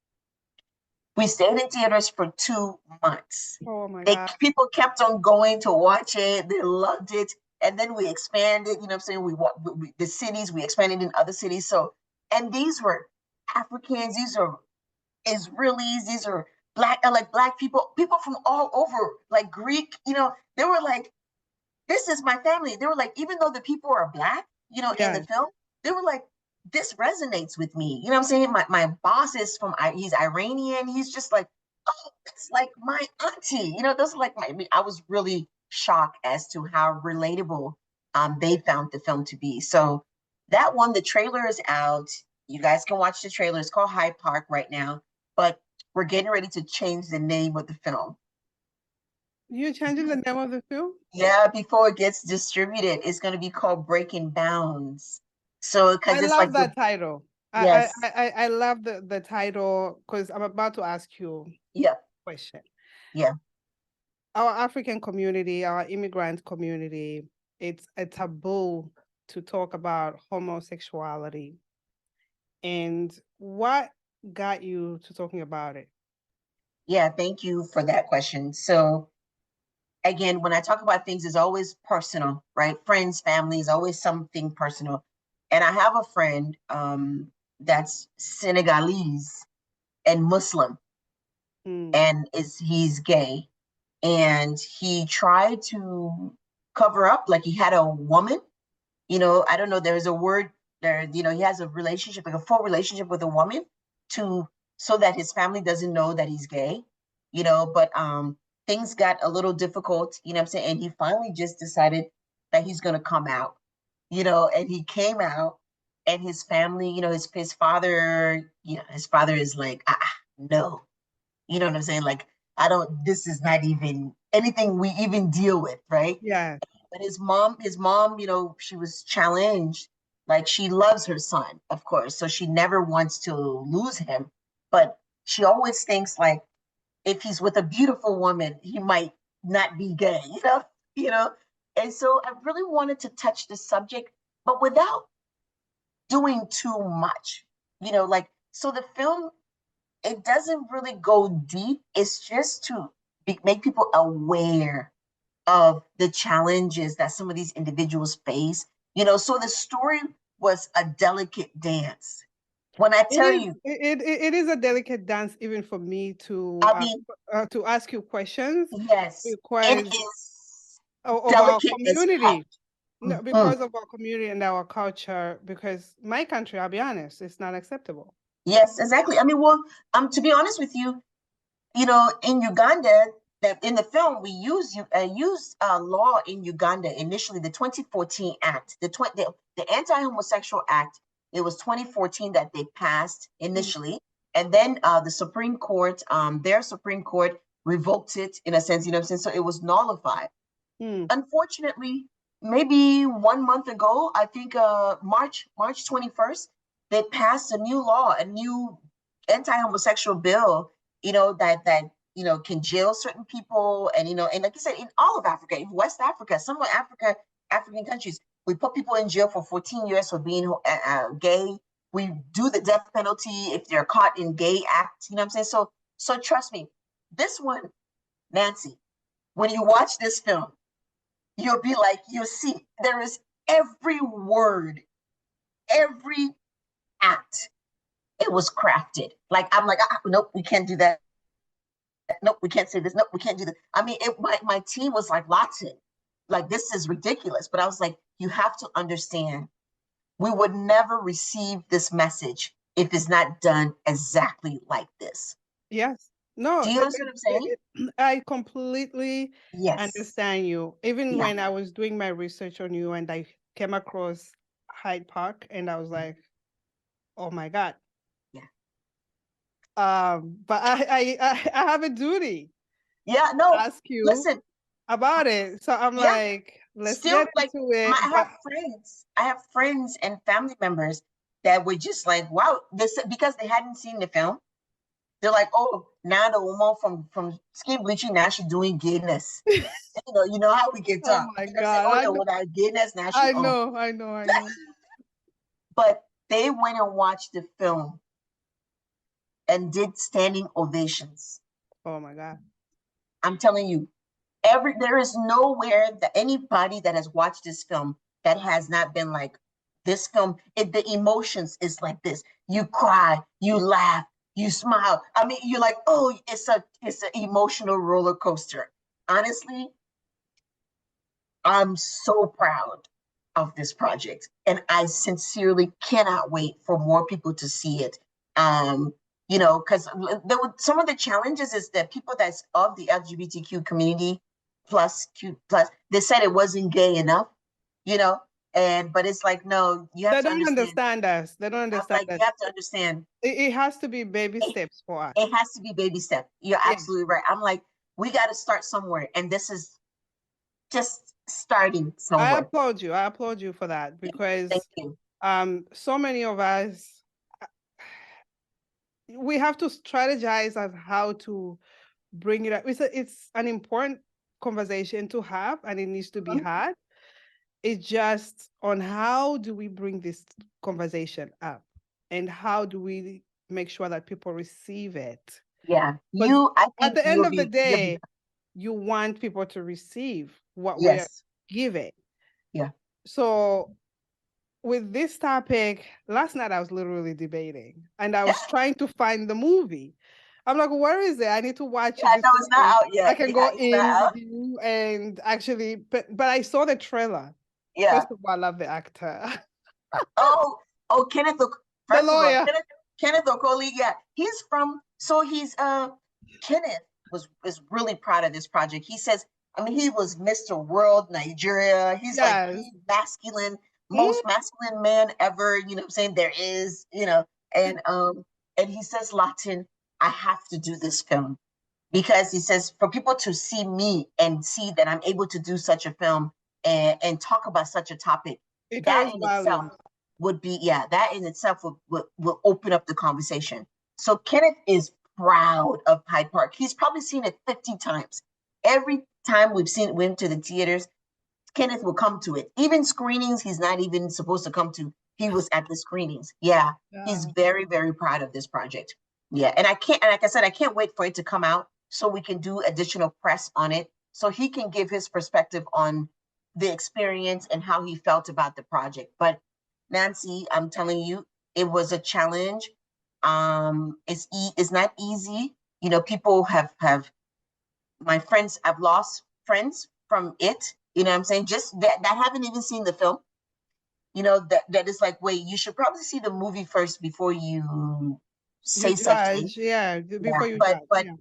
We stayed in theaters for 2 months. Oh my They God. people kept on going to watch it. They loved it, and then we expanded. You know what I'm saying? The cities. We expanded in other cities. So, and these were Africans. These are Israelis. These are like black people. People from all over, like Greek. They were like, this is my family. They were like, even though the people are black, in the Yeah. film, they were like, this resonates with me. You know what I'm saying? My boss is he's Iranian. He's just like, oh, it's like my auntie. Those are like I was really shocked as to how relatable they found the film to be. So that one, the trailer is out. You guys can watch the trailer. It's called Hyde Park right now, but we're getting ready to change the name of the film. You changing the name of the film? Yeah, before it gets distributed, it's going to be called Breaking Bounds. So, I because it's love like, that title. yes, I love the title because I'm about to ask you a yeah, question. yeah, Our African community, our immigrant community, it's a taboo to talk about homosexuality. And what got you to talking about it? yeah. Thank you for that question. So, again, when I talk about things, it's always personal, right? Friends, family is always something personal. And I have a friend that's Senegalese and Muslim, Mm. and he's gay, and he tried to cover up like he had a woman. I don't know, there's a word there, he has a relationship, like a full relationship with a woman to so that his family doesn't know that he's gay, but things got a little difficult, you know what I'm saying? And he finally just decided that he's gonna come out, and he came out, and his family, his father, his father is like, no, you know what I'm saying? Like, this is not even anything we even deal with, right? Yeah. But his mom, she was challenged. Like, she loves her son, of course, so she never wants to lose him. But she always thinks like, if he's with a beautiful woman, he might not be gay, you know. And so I really wanted to touch the subject, but without doing too much, like, so the film it doesn't really go deep. It's just to make people aware of the challenges that some of these individuals face. So the story was a delicate dance. When I tell you, it is a delicate dance, even for me I mean, to ask you questions, yes, it because is of our delicate as heck. community. No, Mhm. because of our community and our culture, because my country, I'll be honest, it's not acceptable. Yes, exactly. I mean, well, to be honest with you, in Uganda, that in the film we used law in Uganda initially, the 2014 Act, the Anti-Homosexual Act. It was 2014 that they passed initially, and then the Supreme Court, their Supreme Court revoked it in a sense. You know what I'm saying? So it was nullified. Unfortunately, maybe 1 month ago, I think March 21st, they passed a new law, a new anti-homosexual bill, that can jail certain people, and and like you said, in all of Africa, in West Africa, some of African countries, we put people in jail for 14 years for being gay. We do the death penalty if they're caught in gay acts. You know what I'm saying? So trust me, this one, Nancy, when you watch this film, you'll be like, you'll see there is every word, every act. It was crafted. Like, I'm like, nope, we can't do that. Nope, we can't say this. Nope, we can't do that. I mean, my team was like, Lotten, like, this is ridiculous. But I was like, you have to understand, we would never receive this message if it's not done exactly like this. Yes. No, do you understand what I'm saying? I completely understand you. Even Yeah. when I was doing my research on you and I came across Hyde Park, and I was like, oh my God. Yeah. But I have a duty. Yeah, no. To ask you listen about it. So I'm like, let's still, get into it. I have friends and family members that were just like, wow, because they hadn't seen the film. They're like, oh, now the woman from skin bleaching, now she's doing gayness. You know how we get Oh up. my Say, oh, God. no, without gayness, now I know. But they went and watched the film and did standing ovations. Oh my God. I'm telling you, there is nowhere that anybody that has watched this film that has not been like, this film, the emotions is like this. You cry, you laugh, you smile. I mean, you're like, oh, it's an emotional roller coaster. Honestly, I'm so proud of this project, and I sincerely cannot wait for more people to see it. Because some of the challenges is that people that's of the LGBTQ community plus Q plus, they said it wasn't gay enough, but it's like, no, you have to understand us. They don't understand us. You have to understand. It has to be baby steps for us. It has to be baby step. You're absolutely right. I'm like, we got to start somewhere, and this is just starting somewhere. I applaud you for that, because thank you. So many of us, we have to strategize on how to bring it up. It's an important conversation to have, and it needs to be had. It's just on how do we bring this conversation up, and how do we make sure that people receive it? Yeah, at the end of the day, you want people to receive what we're giving. Yeah. So with this topic, last night I was literally debating, and I was trying to find the movie. I'm like, where is it? I need to watch it. I know it's not out yet. I can go in with you and actually, but I saw the trailer. Yeah. First of all, I love the actor. oh, Kenneth, the lawyer. Kenneth Okoli. Yeah, Kenneth is really proud of this project. He says, I mean, he was Mr. World Nigeria. He's like the masculine, most masculine man ever. You know what I'm saying? There is, and he says, Lotten, I have to do this film, because he says, for people to see me and see that I'm able to do such a film and talk about such a topic, that in itself would be, that in itself will open up the conversation. So Kenneth is proud of Hyde Park. He's probably seen it 50 times. Every time went to the theaters, Kenneth will come to it. Even screenings he's not even supposed to come to, he was at the screenings. Yeah. He's very, very proud of this project. Yeah, and I can't, and like I said, I can't wait for it to come out so we can do additional press on it, so he can give his perspective on the experience and how he felt about the project. But Nancy, I'm telling you, it was a challenge. It's not easy. You know, people have my friends. I've lost friends from it. You know what I'm saying? Just that haven't even seen the film. You know, that is like, wait, you should probably see the movie first before you You say something. judge, yeah, Yeah, before you judge, yeah.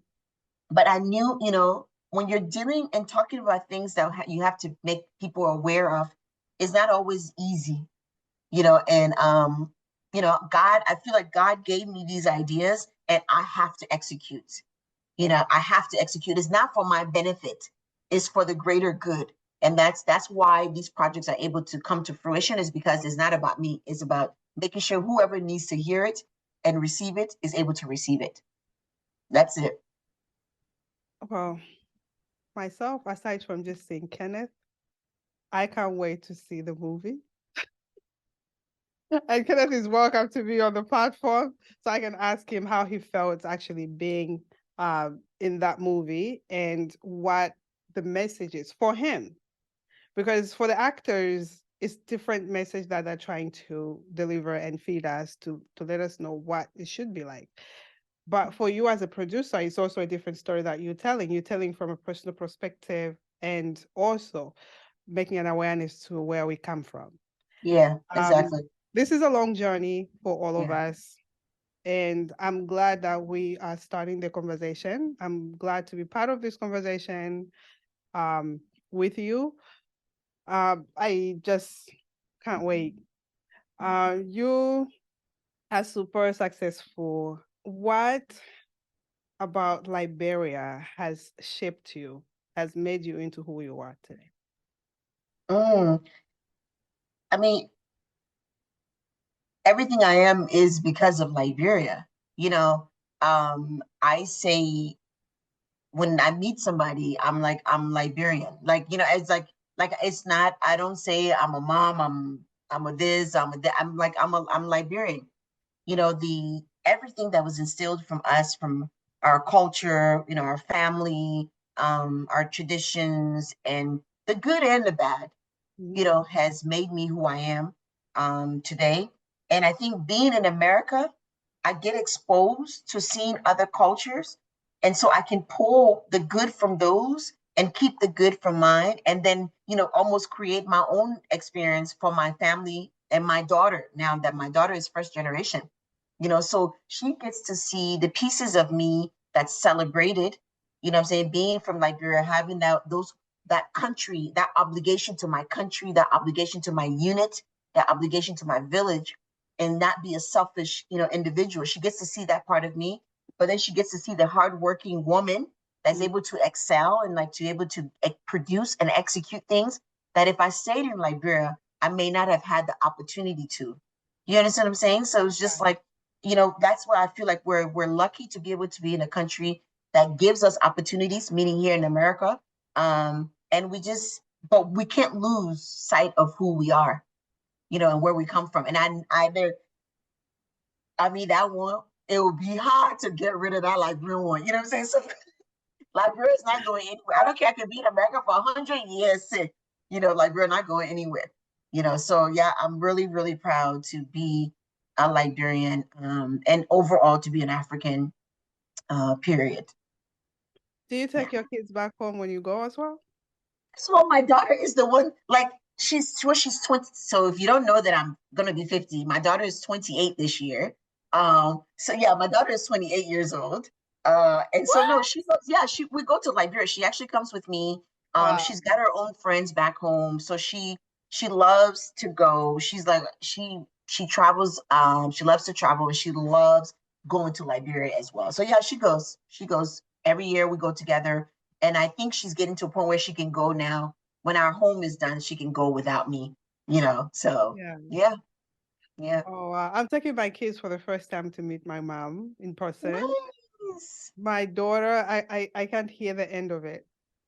but I knew, you know, when you're dealing and talking about things that you have to make people aware of, is not always easy, you know. And you know, God, I feel like God gave me these ideas, and I have to execute. You know, I have to execute. It's not for my benefit; it's for the greater good. And that's why these projects are able to come to fruition, is because it's not about me. It's about making sure whoever needs to hear it and receive it is able to receive it. That's it. Well, myself, aside from just seeing Kenneth, I can't wait to see the movie. And Kenneth is welcome to be on the platform, so I can ask him how he felt actually being in that movie and what the message is for him. Because for the actors, it's different message that they're trying to deliver and feed us to let us know what it should be like. But for you as a producer, it's also a different story that you're telling. You're telling from a personal perspective and also making an awareness to where we come from. Yeah, Um, exactly. this is a long journey for all of Yeah. us. And I'm glad that we are starting the conversation. I'm glad to be part of this conversation with you. I just can't wait. You are super successful. What about Liberia has shaped you, has made you into who you are today? Mm. I mean, everything I am is because of Liberia. You know, I say when I meet somebody, I'm like, I'm Liberian. Like, you know, it's like it's not, I don't say I'm a mom, I'm a this, I'm a that. I'm like, I'm Liberian. You know, the everything that was instilled from us, from our culture, you know, our family, our traditions, and the good and the bad, you know, has made me who I am today. And I think being in America, I get exposed to seeing other cultures. And so I can pull the good from those and keep the good from mine. And then, you know, almost create my own experience for my family and my daughter, now that my daughter is first generation. You know, so she gets to see the pieces of me that's celebrated, you know what I'm saying, being from Liberia, having that country, that obligation to my country, that obligation to my unit, that obligation to my village, and not be a selfish, you know, individual. She gets to see that part of me, but then she gets to see the hardworking woman that's able to excel and like to be able to produce and execute things that if I stayed in Liberia, I may not have had the opportunity to. You understand what I'm saying? So it's just like, you know, that's why I feel like we're lucky to be able to be in a country that gives us opportunities, meaning here in America. And we just, but we can't lose sight of who we are, you know, and where we come from. And I mean, that one, it would be hard to get rid of that Liberian one. You know what I'm saying? So Liberia is not going anywhere. I don't care. I could be in America for 100 years. You know, Liberia not going anywhere. You know, so yeah, I'm really, really proud to be a Liberian, and overall to be an African, period. Do you Yeah. take your kids back home when you go as well? So my daughter is the one, like she's 20. So if you don't know that I'm gonna be 50, my daughter is 28 this year. So yeah, my daughter is 28 years old. And so no, she goes, yeah, we go to Liberia. She actually comes with me. Wow. She's got her own friends back home. So she loves to go. She's like she travels, she loves to travel, and she loves going to Liberia as well. So yeah, she goes. She goes every year, we go together. And I think she's getting to a point where she can go now. When our home is done, she can go without me, you know. So Yeah. yeah, yeah. Oh, wow. I'm taking my kids for the first time to meet my mom in person. Nice. My daughter, I can't hear the end of it.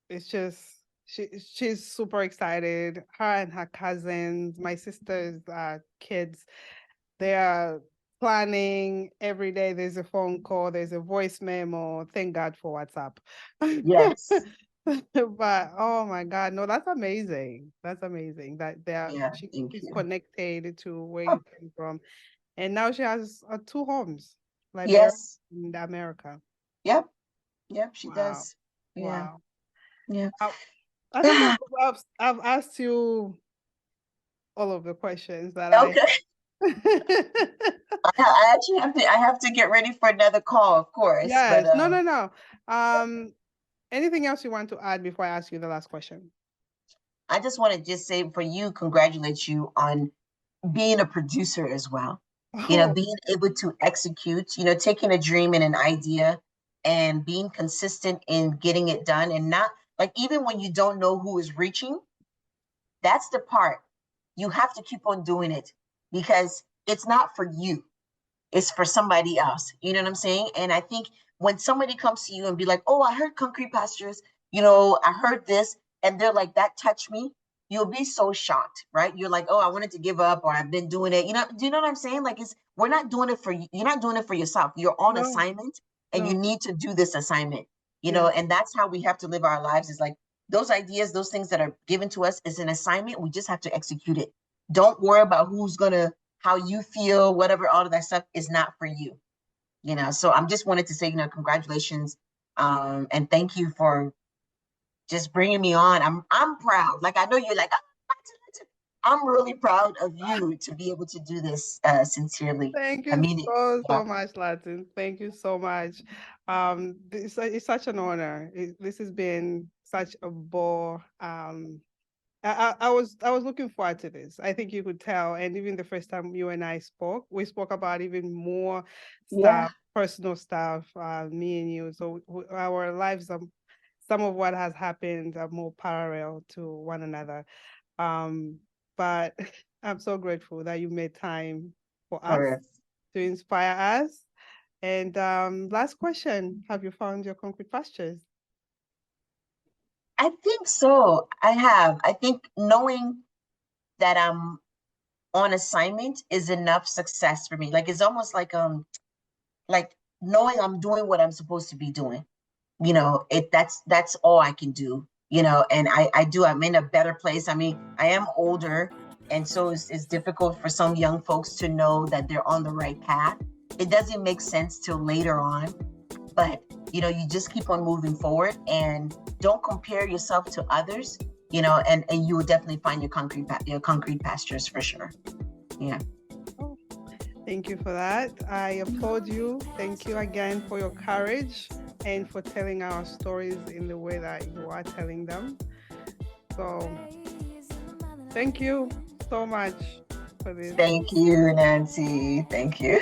It's just she's super excited. Her and her cousins, my sister's kids, they are planning every day. There's a phone call, there's a voice memo. Thank God for WhatsApp. Yes. But oh my God, no, that's amazing. That's amazing that Yeah, she thank is you. connected to where Oh, you came from. And now she has two homes, Liberia yes. and America. Yep. Yep, she Wow. does. Yeah. Wow. Yeah. I think I've asked you all of the questions that I Okay. I actually have to get ready for another call, of course. But Yes. No. Anything else you want to add before I ask you the last question? I just want to just say for you, congratulate you on being a producer as well. Oh, Being able to execute, taking a dream and an idea and being consistent in getting it done, and not like, even when you don't know who is reaching, that's the part. You have to keep on doing it because it's not for you. It's for somebody else. You know what I'm saying? And I think when somebody comes to you and be like, oh, I heard concrete pastures, I heard this, and they're like, that touched me, you'll be so shocked, right? You're like, oh, I wanted to give up, or I've been doing it. Do you know what I'm saying? Like, we're not doing it for you. You're not doing it for yourself. You're on no, assignment and you no. need to do this assignment, Yeah. and that's how we have to live our lives, is like those ideas, those things that are given to us is an assignment. We just have to execute it. Don't worry about how you feel, whatever, all of that stuff is not for you. So I'm just wanted to say, congratulations. And thank you for just bringing me on. I'm proud. Like, I know you're like, oh, I'm really proud of you to be able to do this sincerely. Thank I you mean it. so Yeah. much, Latin. Thank you so much. It's such an honor. This has been such a bore. I was looking forward to this. I think you could tell, and even the first time you and I spoke, we spoke about even more Yeah. stuff, personal stuff, me and you. So our lives some of what has happened are more parallel to one another. But I'm so grateful that you made time for us Correct. to inspire us. And last question: have you found your concrete pastures? I think so. I have. I think knowing that I'm on assignment is enough success for me. Like, it's almost like knowing I'm doing what I'm supposed to be doing. That's all I can do. And I'm in a better place. I mean, I am older, and so it's difficult for some young folks to know that they're on the right path. It doesn't make sense till later on, but you just keep on moving forward and don't compare yourself to others, and you will definitely find your concrete pastures for sure. Yeah. Oh, thank you for that. I applaud you. Thank you again for your courage and for telling our stories in the way that you are telling them. So thank you so much for this. Thank you, Nancy. Thank you.